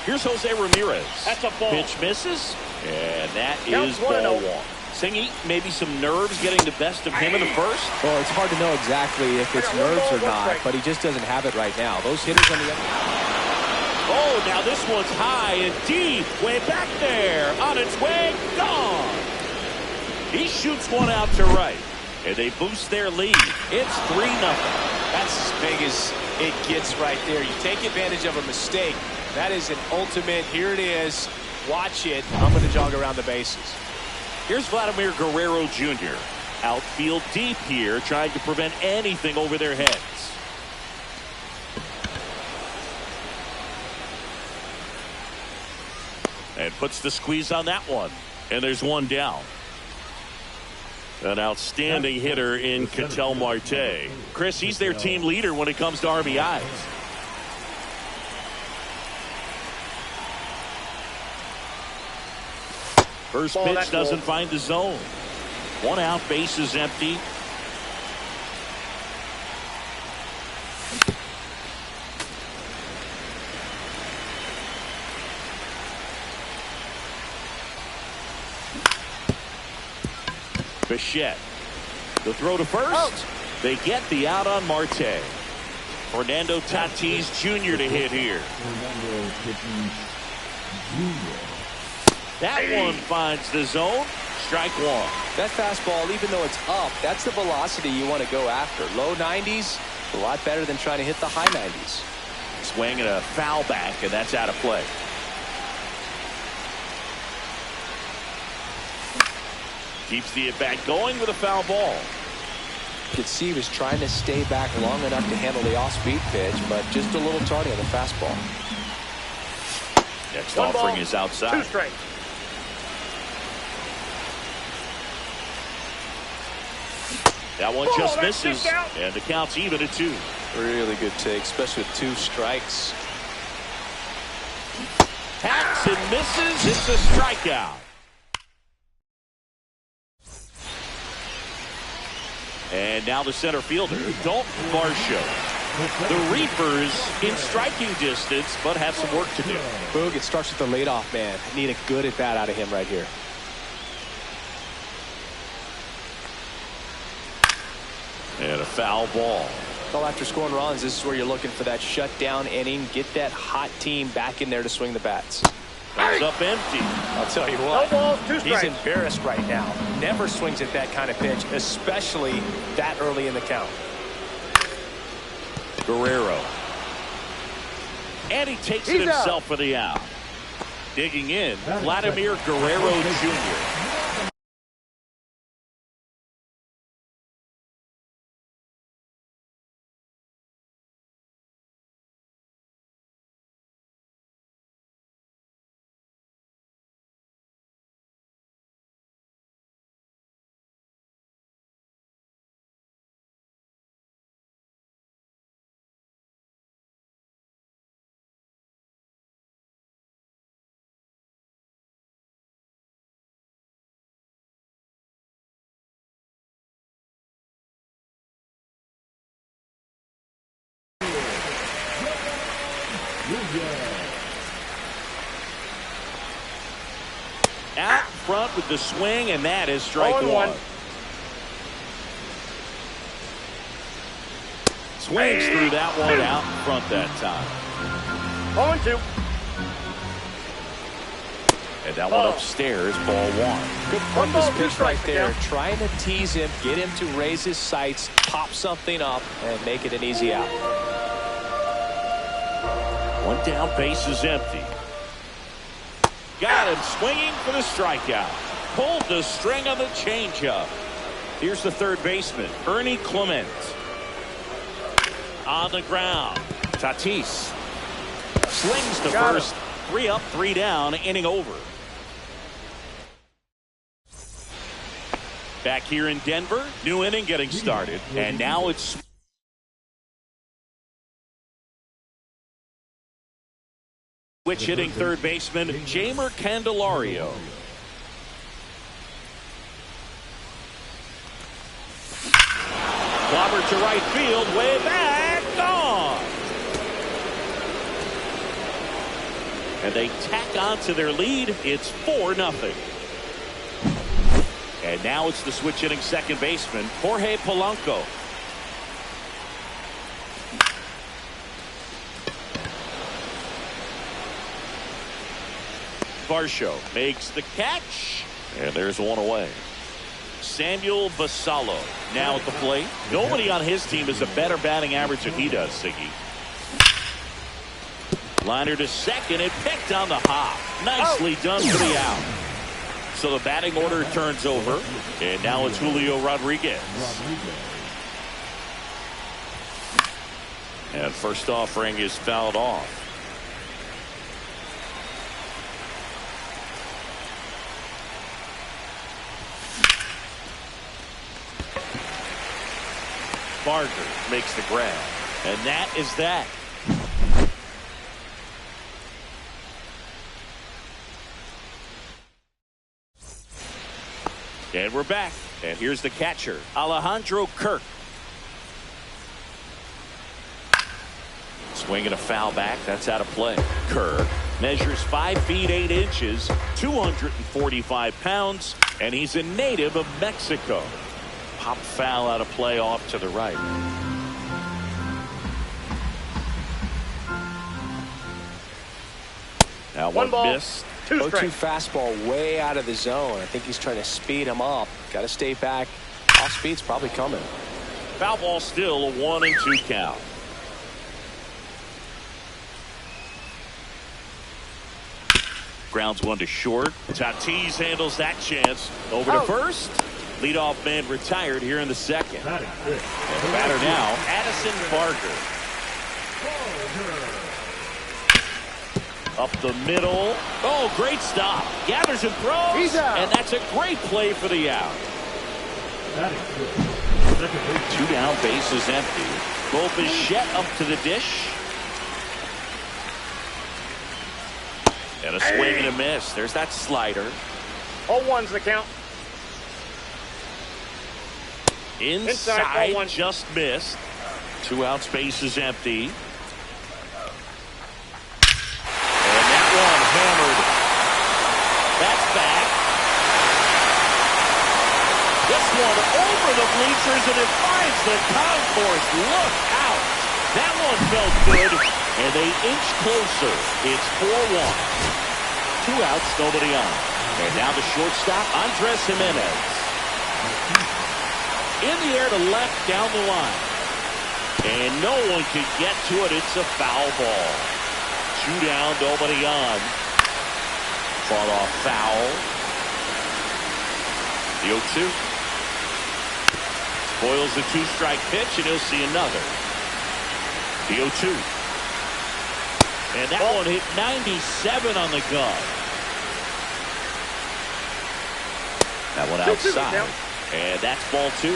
Here's Jose Ramirez. That's a ball. Pitch misses. And that Counts is ball 1-0. 1. Singy, maybe some nerves getting the best of him in the first. Well, it's hard to know exactly if it's nerves or not, but he just doesn't have it right now. Those hitters on the other. Oh, now this one's high and deep. Way back there. On its way. Gone. He shoots one out to right. And they boost their lead. It's 3-0. That's as big as it gets right there. You take advantage of a mistake. That is an ultimate. Here it is. Watch it. I'm going to jog around the bases. Here's Vladimir Guerrero Jr. Outfield deep here, trying to prevent anything over their heads. And puts the squeeze on that one. And there's one down. An outstanding hitter in Ketel Marte. Chris, he's their team leader when it comes to RBIs. First pitch doesn't find the zone. 1 out, base is empty. Bichette. The throw to first. They get the out on Marte. Fernando Tatis Jr. to hit here. That one finds the zone. Strike one. That fastball, even though it's up, that's the velocity you want to go after. Low 90s, a lot better than trying to hit the high 90s. Swing and a foul back, and that's out of play. Keeps the at-bat going with a foul ball. You could see he was trying to stay back long enough to handle the off-speed pitch, but just a little tardy on the fastball. Next offering is outside. 2 strikes. That one just misses, and the count's even at 2. Really good take, especially with 2 strikes. Hacks and misses. It's a strikeout. And now the center fielder, Dalton Varsho. The Reapers in striking distance, but have some work to do. Boog, it starts with the leadoff man. Need a good at bat out of him right here. And a foul ball. Well, after scoring runs, this is where you're looking for that shutdown inning. Get that hot team back in there to swing the bats. Comes up empty. I'll tell you what, No balls, 2 strikes. he's embarrassed right now. Never swings at that kind of pitch, especially that early in the count. Guerrero. And he takes it himself for the out. Digging in, Vladimir Guerrero Jr. Out front with the swing, and that is strike one. Swings through that one out in front that time. 0-2. And that one upstairs, ball 1. Good purpose pitch right there. Trying to tease him, get him to raise his sights, pop something up, and make it an easy out. One down, base is empty. Got him swinging for the strikeout. Pulled the string on the changeup. Here's the third baseman, Ernie Clement. On the ground, Tatis slings to first. 3 up, 3 down, inning over. Back here in Denver, new inning getting started, and now it's switch hitting third baseman Jeimer Candelario. Clobber to right field, way back, gone. And they tack on to their lead. It's 4-0. And now it's the switch hitting second baseman Jorge Polanco. Varsho makes the catch, and there's one away. Samuel Basallo now at the plate. Nobody on his team has a better batting average than he does, Siggy. Liner to second and picked on the hop. Nicely done for the out. So the batting order turns over, and now it's Julio Rodriguez. And first offering is fouled off. Barger makes the grab, and that is that. And we're back, and here's the catcher, Alejandro Kirk. Swinging a foul back, that's out of play. Kirk measures 5 feet 8 inches, 245 pounds, and he's a native of Mexico. Pop foul out of play off to the right. Now one missed. 0-2 fastball way out of the zone. I think he's trying to speed him up. Got to stay back. Off speed's probably coming. Foul ball still, a 1-2 count. Grounds one to short. Tatis handles that chance. Over to first. Leadoff man retired here in the second. And the batter now, Addison Barger. Up the middle. Oh, great stop. Gathers and throws. He's out. And that's a great play for the out. 2 down, base is empty. Bo Bichette up to the dish. And a swing and a miss. There's that slider. 0-1's the count. Inside, just missed. 2 outs, base is empty. And that one hammered. That's back. This one over the bleachers, and it finds the concourse. Look out. That one felt good, and they inch closer. It's 4-1. 2 outs, nobody on. And now the shortstop, Andres Jimenez. In the air to left, down the line. And no one can get to it. It's a foul ball. 2 down, nobody on. Fought off foul. The 0-2. Spoils the 2-strike pitch, and he'll see another. The 0-2. And that one hit 97 on the gun. That one outside. And that's ball 2.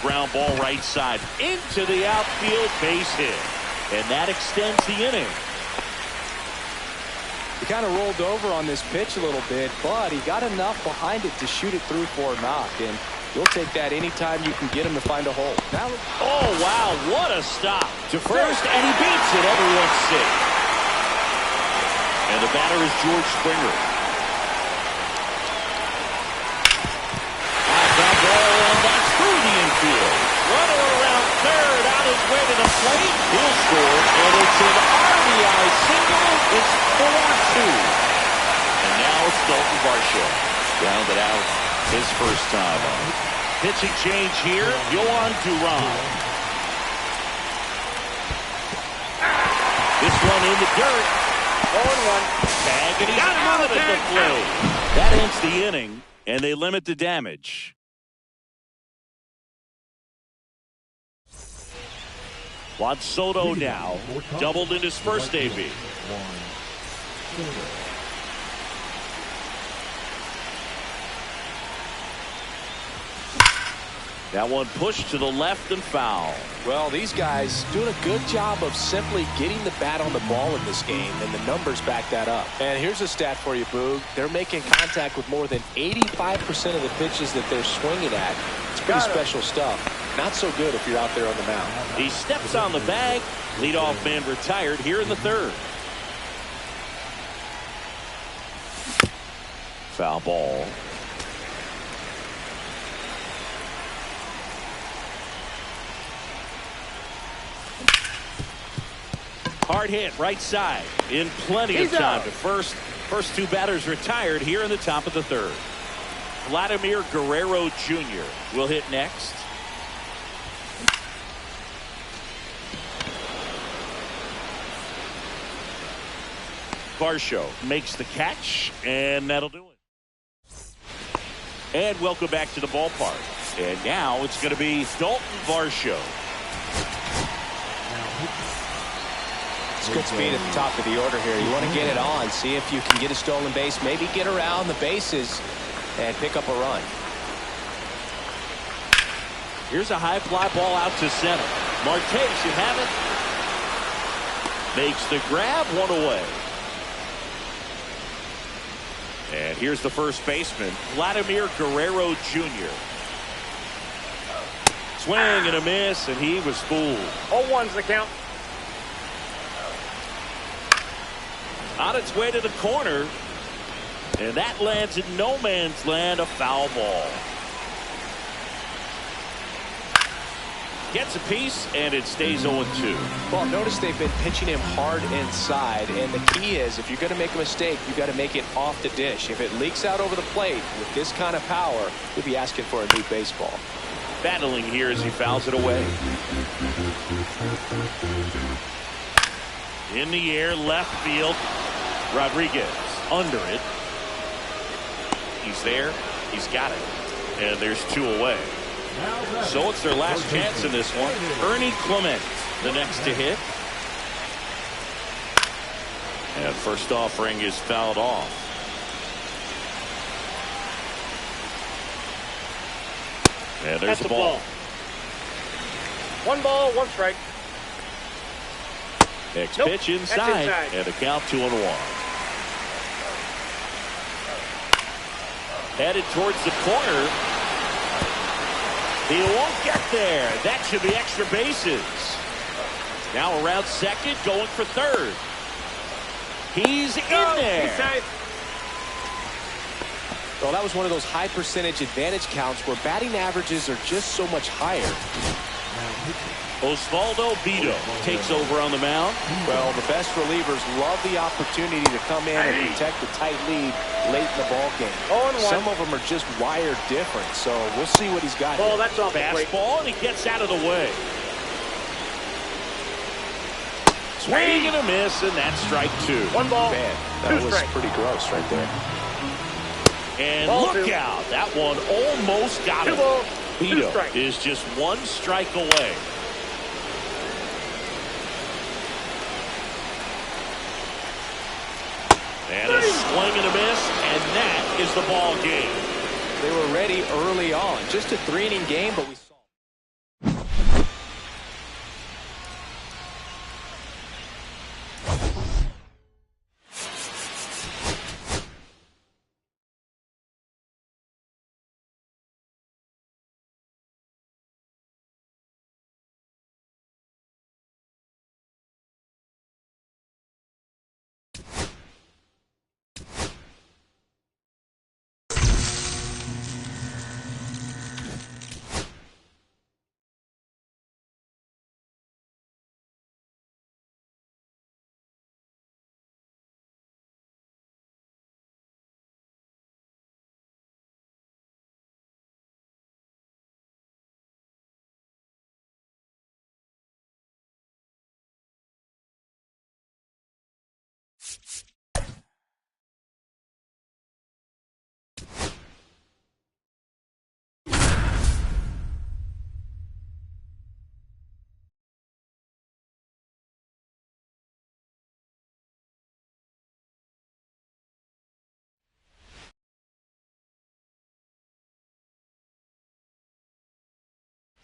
Ground ball right side into the outfield, base hit. And that extends the inning. He kind of rolled over on this pitch a little bit, but he got enough behind it to shoot it through for a knock. And you'll take that anytime you can get him to find a hole. Now, oh, wow, what a stop. To first, and he beats it. Everyone's safe. And the batter is George Springer. And that's through the infield. Runner around third, out his way to the plate. He'll score, and it's an RBI single. It's 4-2. And now it's Dalton Varsho. Grounded out his first time on. Pitching change here, Yohan Duran. This one in the dirt. 0-1. Tag, and he's out at the plate. That ends the inning, and they limit the damage. Juan Soto now doubled in his first AB. That one pushed to the left and foul. Well, these guys doing a good job of simply getting the bat on the ball in this game, and the numbers back that up. And here's a stat for you, Boog. They're making contact with more than 85% of the pitches that they're swinging at. It's pretty special stuff. Not so good if you're out there on the mound. He steps on the bag. Leadoff man retired here in the third. Foul ball. Hard hit right side. In plenty of time to first. First 2 batters retired here in the top of the third. Vladimir Guerrero Jr. will hit next. Varsho makes the catch, and that'll do it. And welcome back to the ballpark. And now it's going to be Dalton Varsho. It's good speed at the top of the order here. You want to get it on, see if you can get a stolen base, maybe get around the bases and pick up a run. Here's a high fly ball out to center. Marte should have it. Makes the grab, one away. And here's the first baseman, Vladimir Guerrero Jr. Swing and a miss, and he was fooled. 0-1's the count. On its way to the corner, and that lands in no man's land, a foul ball. Gets a piece, and it stays 0-2. Well, notice they've been pitching him hard inside, and the key is if you're going to make a mistake, you've got to make it off the dish. If it leaks out over the plate with this kind of power, you'll be asking for a new baseball. Battling here as he fouls it away. In the air, left field. Rodriguez under it. He's there. He's got it. And there's 2 away. So it's their last chance in this one. Ernie Clement, the next to hit. And first offering is fouled off. And there's the ball. 1 ball, 1 strike. Next pitch inside, and the count 2-1. Headed towards the corner. He won't get there. That should be extra bases. Now around second, going for third. He's in there. Well, that was one of those high percentage advantage counts where batting averages are just so much higher. Osvaldo Vito takes over on the mound. Well, the best relievers love the opportunity to come in and protect the tight lead late in the ball game. 0-1. Some of them are just wired different, so we'll see what he's got. Oh, that's off the plate. Fastball, and he gets out of the way. Swing and a miss, and that's strike 2. 1 ball, Man, 2 that was strikes. pretty gross right there. And Ball look 2. out. That one almost got 2 him. balls, 2 Vito strikes. is just 1 strike away. And a swing and a miss, and that is the ball game. They were ready early on. Just a 3-inning game, but we saw.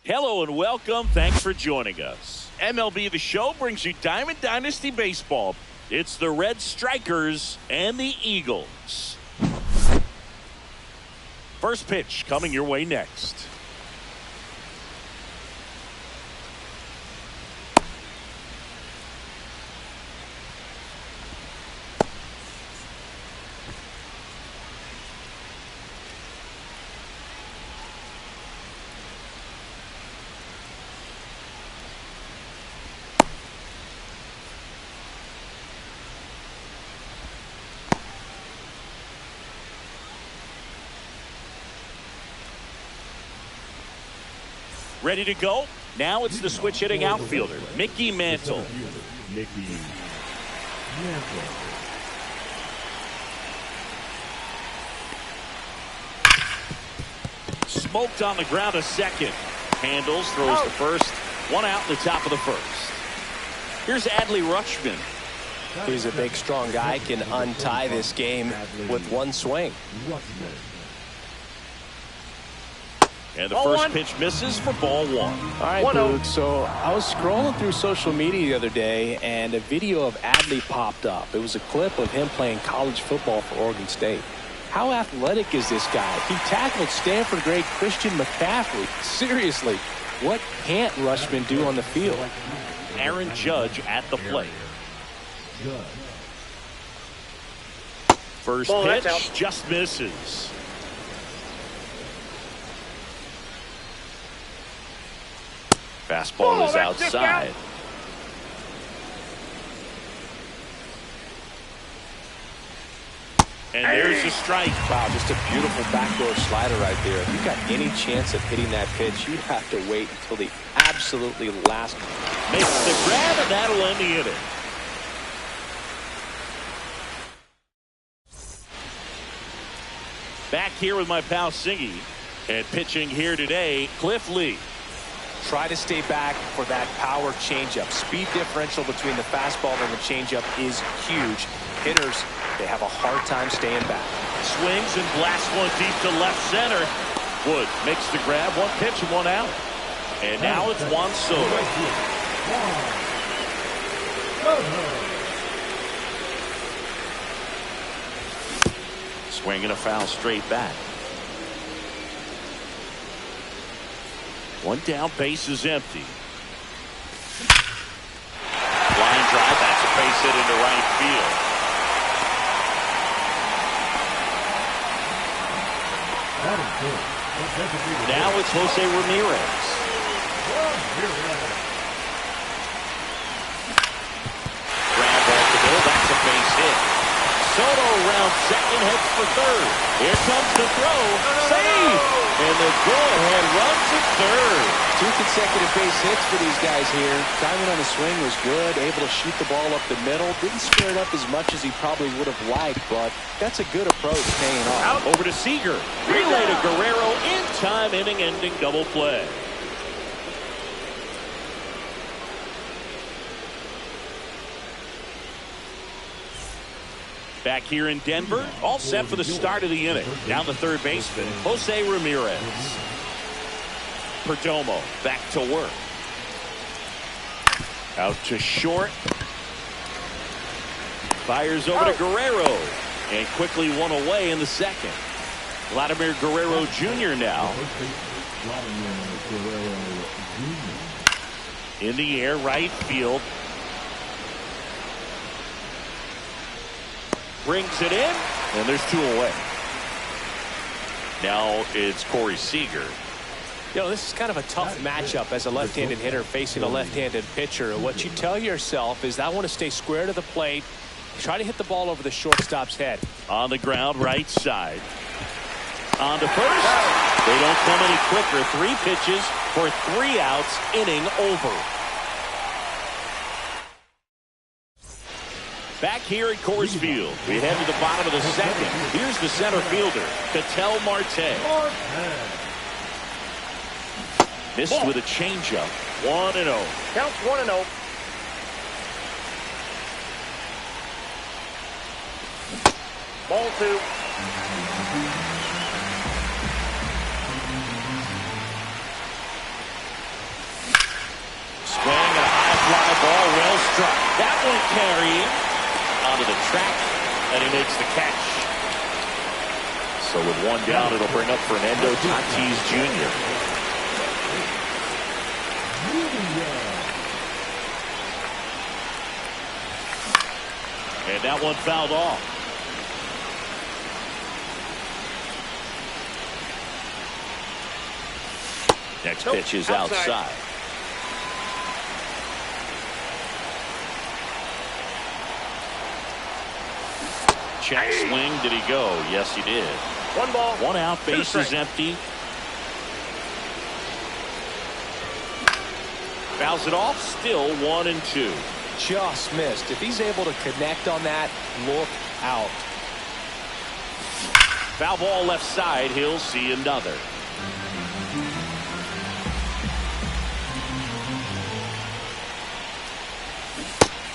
Hello and welcome. Thanks for joining us. MLB The Show brings you Diamond Dynasty Baseball. It's the Red Strikers and the Eagles. First pitch coming your way next. Ready to go? Now it's the switch hitting outfielder, Mickey Mantle. Smoked on the ground a second. Handles, throws the first. One out in the top of the first. Here's Adley Rutschman. He's a big, strong guy. Can untie this game with one swing. And the first pitch misses for ball one. All right, Boog. So I was scrolling through social media the other day, and a video of Adley popped up. It was a clip of him playing college football for Oregon State. How athletic is this guy? He tackled Stanford great Christian McCaffrey. Seriously, what can't Rutschman do on the field? Aaron Judge at the plate. First pitch just misses. Fastball is outside. And there's a strike. Wow, just a beautiful backdoor slider right there. If you've got any chance of hitting that pitch, you have to wait until the absolutely last. Makes the grab, and that'll end the inning. Back here with my pal Singy. And pitching here today, Cliff Lee. Try to stay back for that power changeup. Speed differential between the fastball and the changeup is huge. Hitters, they have a hard time staying back. Swings and blasts one deep to left center. Wood makes the grab, one pitch and one out. And now it's Juan Soto. Swing and a foul straight back. One down, base is empty. Line drive, that's a base hit into right field. Now it's Jose Ramirez. Grab off the middle, that's a base hit. Soto around second, heads for third. Here comes the throw. Save! And the go-ahead run to third. 2 consecutive base hits for these guys here. Timing on the swing was good. Able to shoot the ball up the middle. Didn't square it up as much as he probably would have liked, but that's a good approach paying off. Out over to Seager. Relay to Guerrero. In time, inning-ending double play. Back here in Denver, all set for the start of the inning. Down the third baseman, Jose Ramirez. Perdomo back to work. Out to short. Fires over to Guerrero. And quickly one away in the second. Vladimir Guerrero Jr. now. In the air, right field. Brings it in, and there's 2 away. Now it's Corey Seager. You know, this is kind of a tough matchup as a left-handed hitter facing a left-handed pitcher. What you tell yourself is I want to stay square to the plate, try to hit the ball over the shortstop's head. On the ground, right side. On to first. They don't come any quicker. 3 pitches for 3 outs, inning over. Back here at Coors Field, we head to the bottom of the second. Here's the center fielder, Ketel Marte. Missed with a changeup. 1-0. Counts 1-0. Ball 2. Swing and a high fly ball, well struck. That one carrying onto the track, and he makes the catch. So with 1 down, it'll bring up Fernando Tatis Jr. And that one fouled off. Next pitch is outside. Check swing. Did he go? Yes, he did. 1 ball. 1 out. Base is empty. Fouls it off. Still 1-2. Just missed. If he's able to connect on that, look out. Foul ball left side. He'll see another.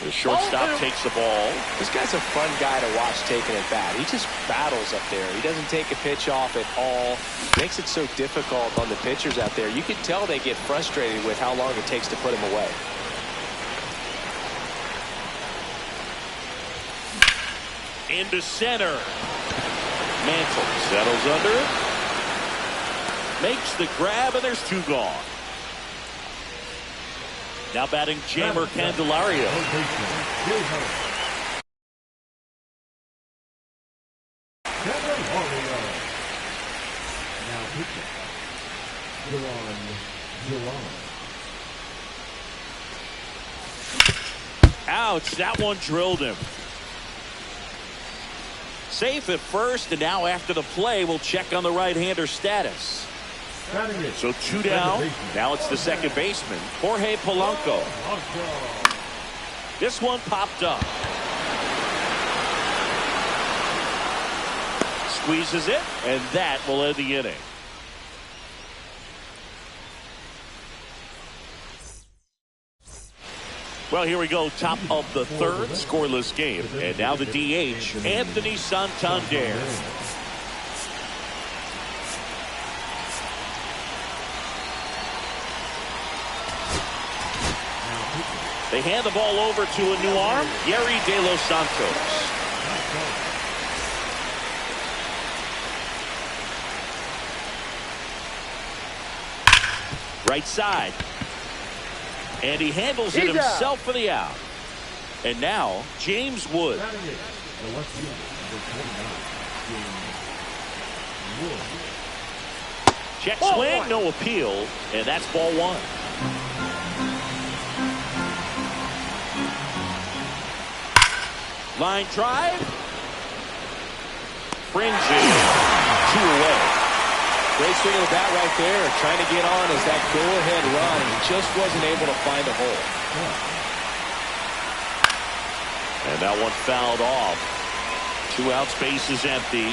The shortstop takes the ball. This guy's a fun guy to watch taking at bat. He just battles up there. He doesn't take a pitch off at all. Makes it so difficult on the pitchers out there. You can tell they get frustrated with how long it takes to put him away. Into center. Mantle settles under it. Makes the grab, and there's 2 gone. Now batting Jammer Candelario. Now pitching. Ouch, that one drilled him. Safe at first, and now after the play, we'll check on the right-hander status. So 2 down. Now it's the second baseman, Jorge Polanco. This one popped up. Squeezes it, and that will end the inning. Well, here we go, top of the 3rd, scoreless game. And now the DH, Anthony Santander. They hand the ball over to a new arm, Yeri De Los Santos. Right side. And he handles it himself for the out. And now, James Wood. Check swing, no appeal, and that's ball 1. Line drive. Fringes. 2 away. Great swing of the bat right there. Trying to get on as that go-ahead run. He just wasn't able to find a hole. And that one fouled off. 2 outs, base is empty.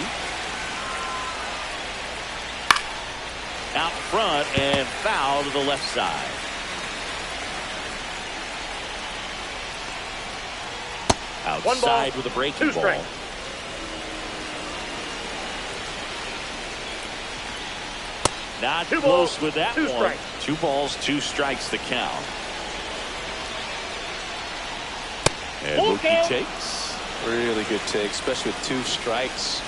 Out front and foul to the left side. Outside with a breaking ball. Not close with that one. 2 balls, 2 strikes the count. And Mookie takes. Really good take, especially with 2 strikes.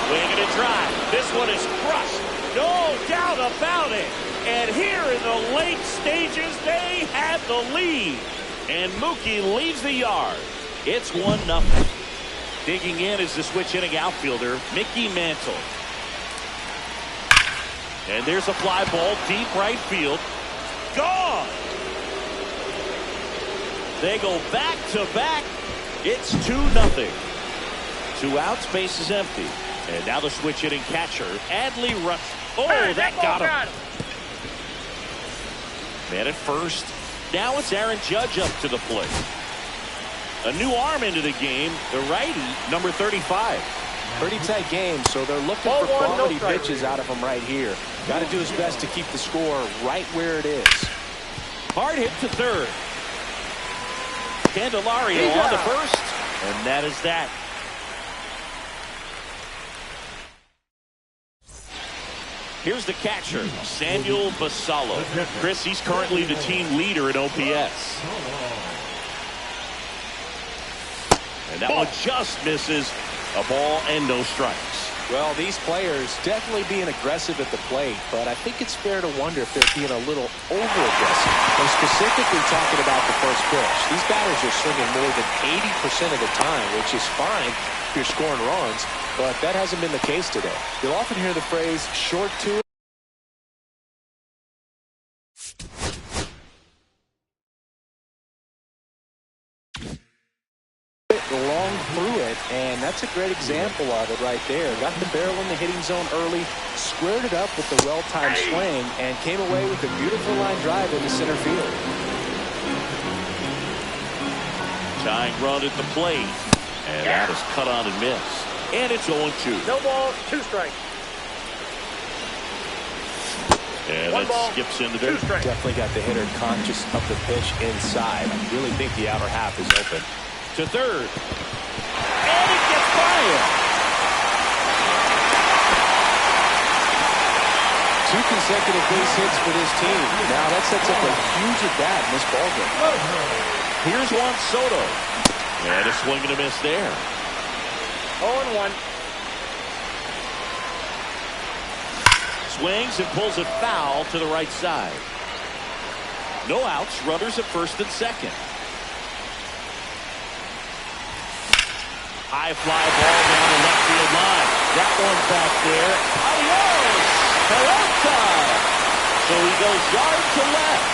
Swing and a drive. This one is crushed. No doubt about it. And here in the late stages, they have the lead. And Mookie leaves the yard. It's 1-0. Digging in is the switch hitting outfielder, Mickey Mantle. And there's a fly ball deep right field. Gone. They go back to back. It's 2-0. 2 outs, base is empty. And now the switch hitting catcher, Adley Rutsch. Oh, that got him. Man at first. Now it's Aaron Judge up to the plate. A new arm into the game, the righty, number 35. Pretty tight game, so they're looking for quality pitches out of him right here. Got to do his best to keep the score right where it is. Hard hit to third. Candelario on the first, and that is that. Here's the catcher, Samuel Basallo. Chris, he's currently the team leader in OPS. And that one just misses. A ball and no strikes. Well, these players definitely being aggressive at the plate, but I think it's fair to wonder if they're being a little over-aggressive. I'm specifically talking about the first pitch. These batters are swinging more than 80% of the time, which is fine if you're scoring runs, but that hasn't been the case today. You'll often hear the phrase, short to it. Long through it, and that's a great example of it right there. Got the barrel in the hitting zone early, squared it up with the well-timed swing, and came away with a beautiful line drive into center field. Tying run at the plate, and that is cut on and missed. And it's 0-2. No balls, 2 strikes. And One that ball, skips in the 2 dirt. strikes. Definitely got the hitter conscious of the pitch inside. I really think the outer half is open. To third. And it gets by him. 2 consecutive base hits for this team. Now that sets up a huge at-bat in this ballgame. Here's Juan Soto. And a swing and a miss there. 0-1. Swings and pulls it foul to the right side. No outs, runners at first and second. High fly ball down the left field line. That one back there. Adios! Pelota! So he goes yard to left.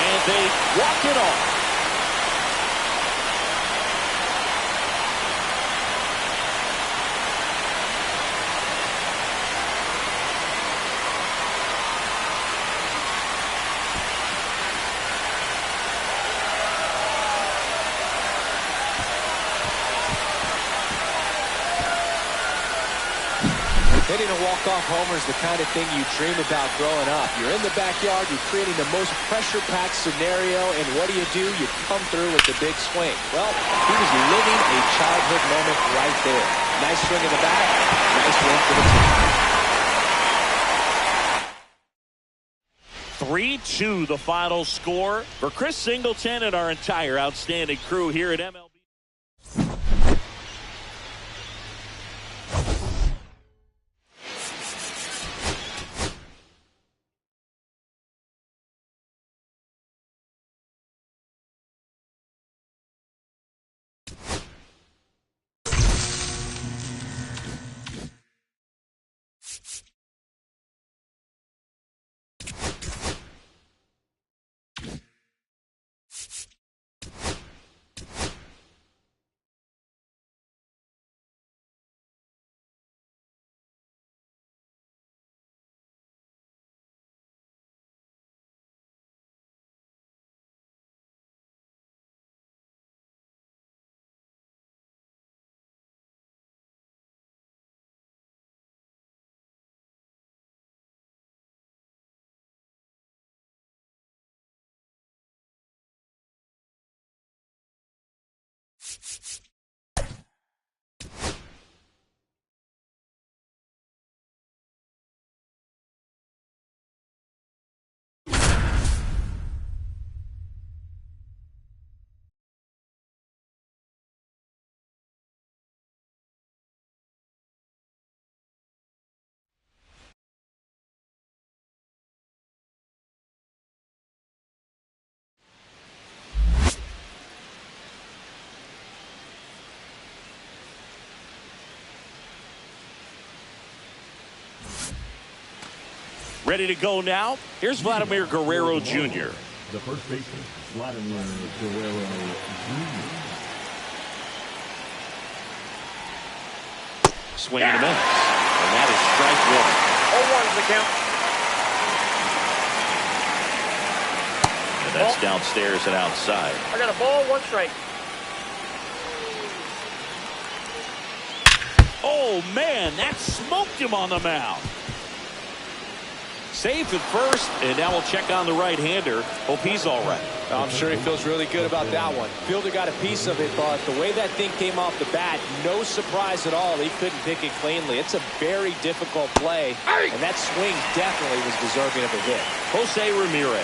And they walk it off. Hitting a walk-off homer is the kind of thing you dream about growing up. You're in the backyard, you're creating the most pressure-packed scenario, and what do? You come through with the big swing. Well, he was living a childhood moment right there. Nice swing in the back, nice win for the team. 3-2 the final score for Chris Singleton and our entire outstanding crew here at MLB. Ready to go now. Here's Vladimir Guerrero Jr. The first baseman, Vladimir Guerrero Jr. Swing and a miss. And that is strike one. 0-1 is the count. And that's downstairs and outside. I got a ball, 1 strike. Oh, man, that smoked him on the mound. Safe at first, and now we'll check on the right-hander. Hope he's all right. I'm sure he feels really good about that one. Fielder got a piece of it, but the way that thing came off the bat, no surprise at all. He couldn't pick it cleanly. It's a very difficult play, and that swing definitely was deserving of a hit. Jose Ramirez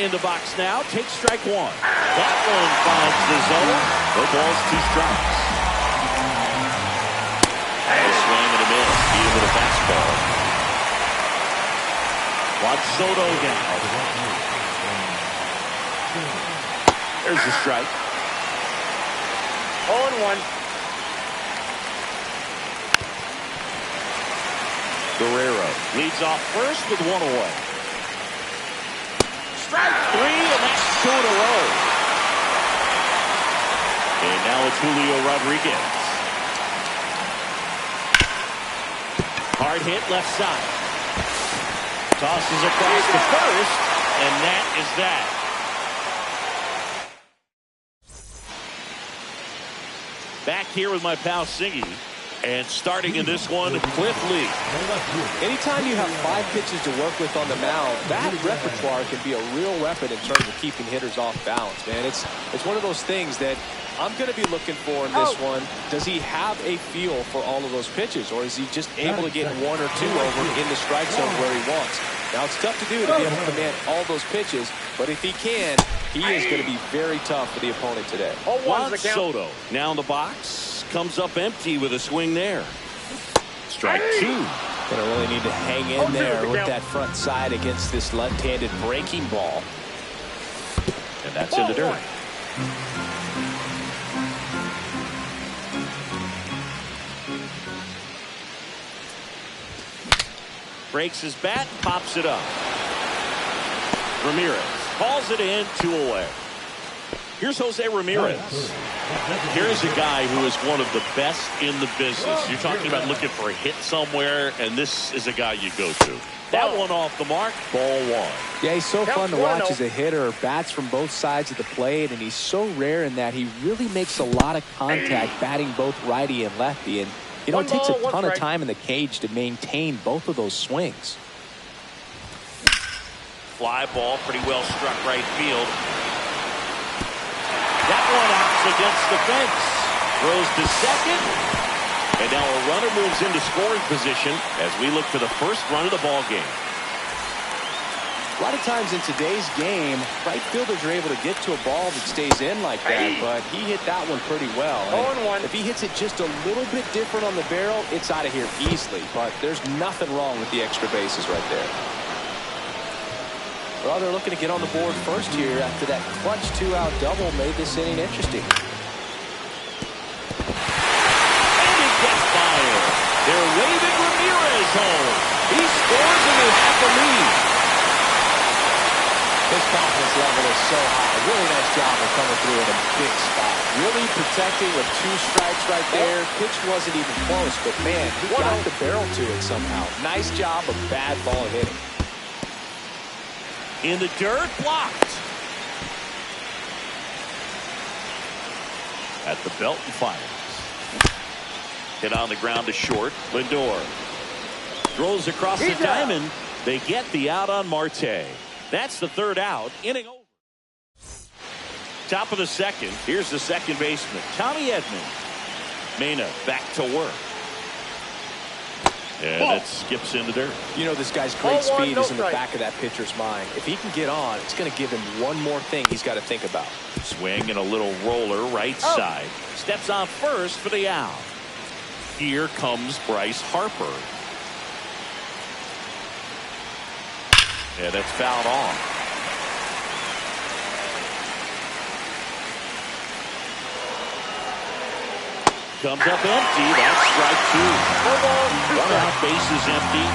in the box now. Takes strike one. That one finds the zone. No balls, 2 strikes. And a swing and a miss. Beat him with a fastball. Juan Soto now. There's the strike. 0-1. Guerrero leads off first with 1 away. Strike 3, and that's 2 in a row. And now it's Julio Rodriguez. Hard hit left side. Tosses across to first, and that is that. Back here with my pal Siggy. And starting in this one, Cliff Lee. Anytime you have 5 pitches to work with on the mound, that repertoire can be a real weapon in terms of keeping hitters off balance, man. It's one of those things that I'm going to be looking for in this one. Does he have a feel for all of those pitches, or is he just able to get 1 or 2 over in the strike zone where he wants? Now, it's tough to do to be able to command all those pitches, but if he can, he is going to be very tough for the opponent today. Juan Soto now in the box. Comes up empty with a swing there. Strike 2. Gonna really need to hang in there with that front side against this left-handed breaking ball. And that's in the dirt. Breaks his bat, pops it up. Ramirez calls it in, 2 away. Here's Jose Ramirez. Here's a guy who is one of the best in the business. You're talking about looking for a hit somewhere, and this is a guy you go to. That one off the mark, ball 1. Yeah, he's so fun to watch as a hitter. Bats from both sides of the plate, and he's so rare in that he really makes a lot of contact batting both righty and lefty. And, you know, it takes a ton of time in the cage to maintain both of those swings. Fly ball, pretty well struck right field. That one out against the fence. Throws to second. And now a runner moves into scoring position as we look for the first run of the ball game. A lot of times in today's game, right fielders are able to get to a ball that stays in like that, but he hit that one pretty well. And if he hits it just a little bit different on the barrel, it's out of here easily. But there's nothing wrong with the extra bases right there. Well, they're looking to get on the board first here after that clutch 2-out double made this inning interesting. And it gets fired. They're waving Ramirez home. He scores and they have the lead. His confidence level is so high. Really nice job of coming through in a big spot. Really protecting with 2 strikes right there. Pitch wasn't even close, but man, he got the barrel to it somehow. Nice job of bad ball hitting. In the dirt, blocked. At the belt and fires. Hit on the ground to short. Lindor throws across the diamond. They get the out on Marte. That's the 3rd out. Inning over. Top of the 2nd. Here's the second baseman, Tommy Edman. Mena back to work. And it skips in the dirt. You know, this guy's great speed is in the back of that pitcher's mind. If he can get on, it's going to give him one more thing he's got to think about. Swing and a little roller right side. Steps on first for the out. Here comes Bryce Harper. Yeah, that's fouled off. Comes up empty. That's strike 2. Run out, base is empty.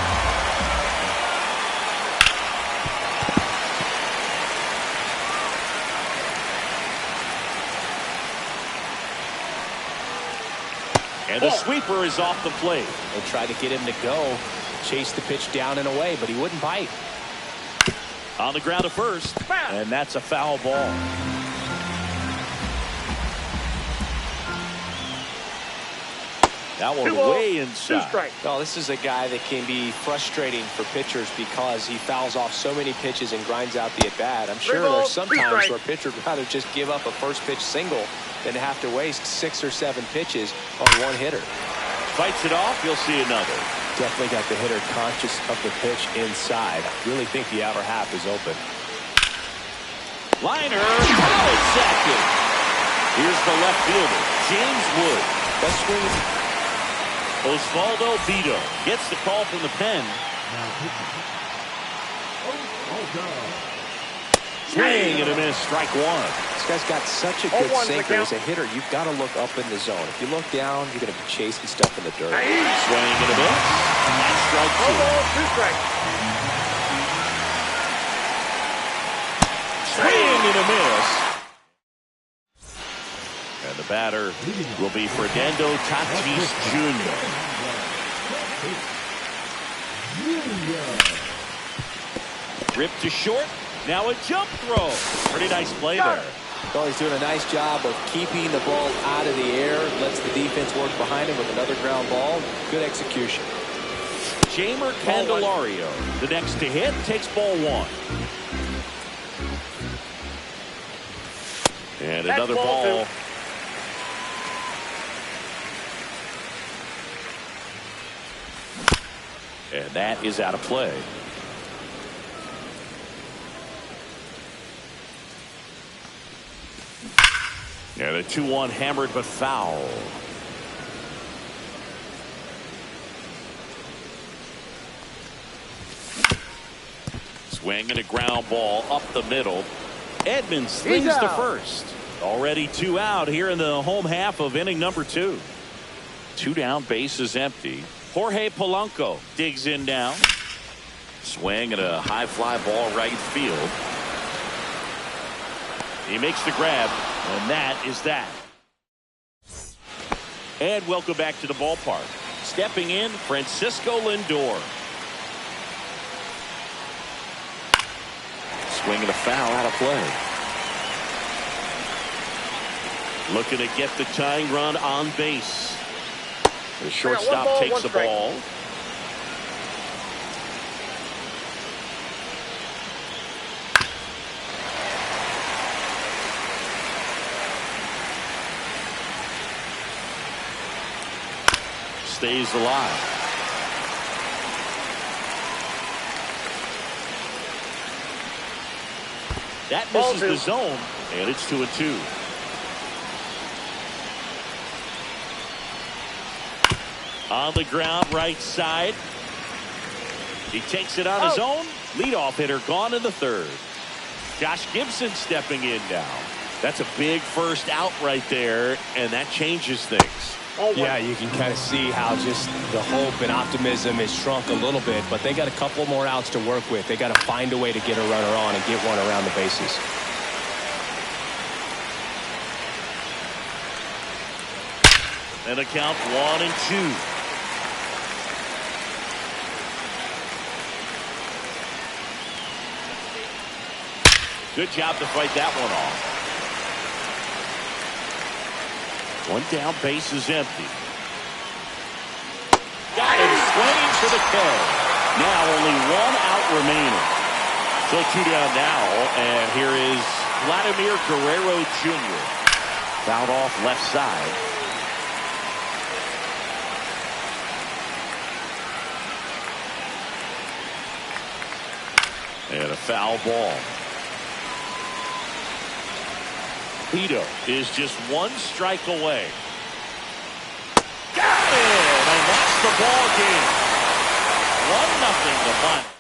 And the sweeper is off the plate. They tried to get him to go, chase the pitch down and away, but he wouldn't bite. On the ground to first, and that's a foul ball. That one way inside. Well, this is a guy that can be frustrating for pitchers because he fouls off so many pitches and grinds out the at-bat. I'm sure there's some times where a pitcher would rather just give up a first pitch single than to have to waste 6 or 7 pitches on one hitter. Fights it off, you'll see another. Definitely got the hitter conscious of the pitch inside. Really think the outer half is open. Liner, foul at second. Here's the left fielder, James Wood. Best swing. Osvaldo Vito gets the call from the pen. Swing and a miss, strike 1. This guy's got such a good sinker. As a hitter, you've got to look up in the zone. If you look down, you're going to be chasing stuff in the dirt. Swing and a miss. That's strike 2. Swing and a miss. And the batter will be Fernando Tatis Jr. Ripped to short. Now a jump throw. Pretty nice play there. Well, he's doing a nice job of keeping the ball out of the air. Lets the defense work behind him with another ground ball. Good execution. Jamer Candelario, the next to hit, takes ball one. And That's another ball ball. And that is out of play. And a 2-1 hammered but foul. Swing and a ground ball up the middle. Edmonds slings to first. Already 2 out here in the home half of inning number 2. 2 down, bases empty. Jorge Polanco digs in now. Swing and a high fly ball right field. He makes the grab, and that is that. And welcome back to the ballpark. Stepping in, Francisco Lindor. Swing and a foul out of play. Looking to get the tying run on base. The shortstop takes the ball. Stays alive. That misses the zone, and it's 2-2. On the ground, right side. He takes it on his own. Leadoff hitter gone in the third. Josh Gibson stepping in now. That's a big first out right there, and that changes things. Yeah, you can kind of see how just the hope and optimism is shrunk a little bit, but they got a couple more outs to work with. They got to find a way to get a runner on and get one around the bases. And a count 1-2. Good job to fight that one off. 1 down, base is empty. Got him swinging for the kill. Now only 1 out remaining. So 2 down now, and here is Vladimir Guerrero Jr. Fouled off left side. And a foul ball. Pito is just 1 strike away. Got it! And that's the ball game. 1-0 the final.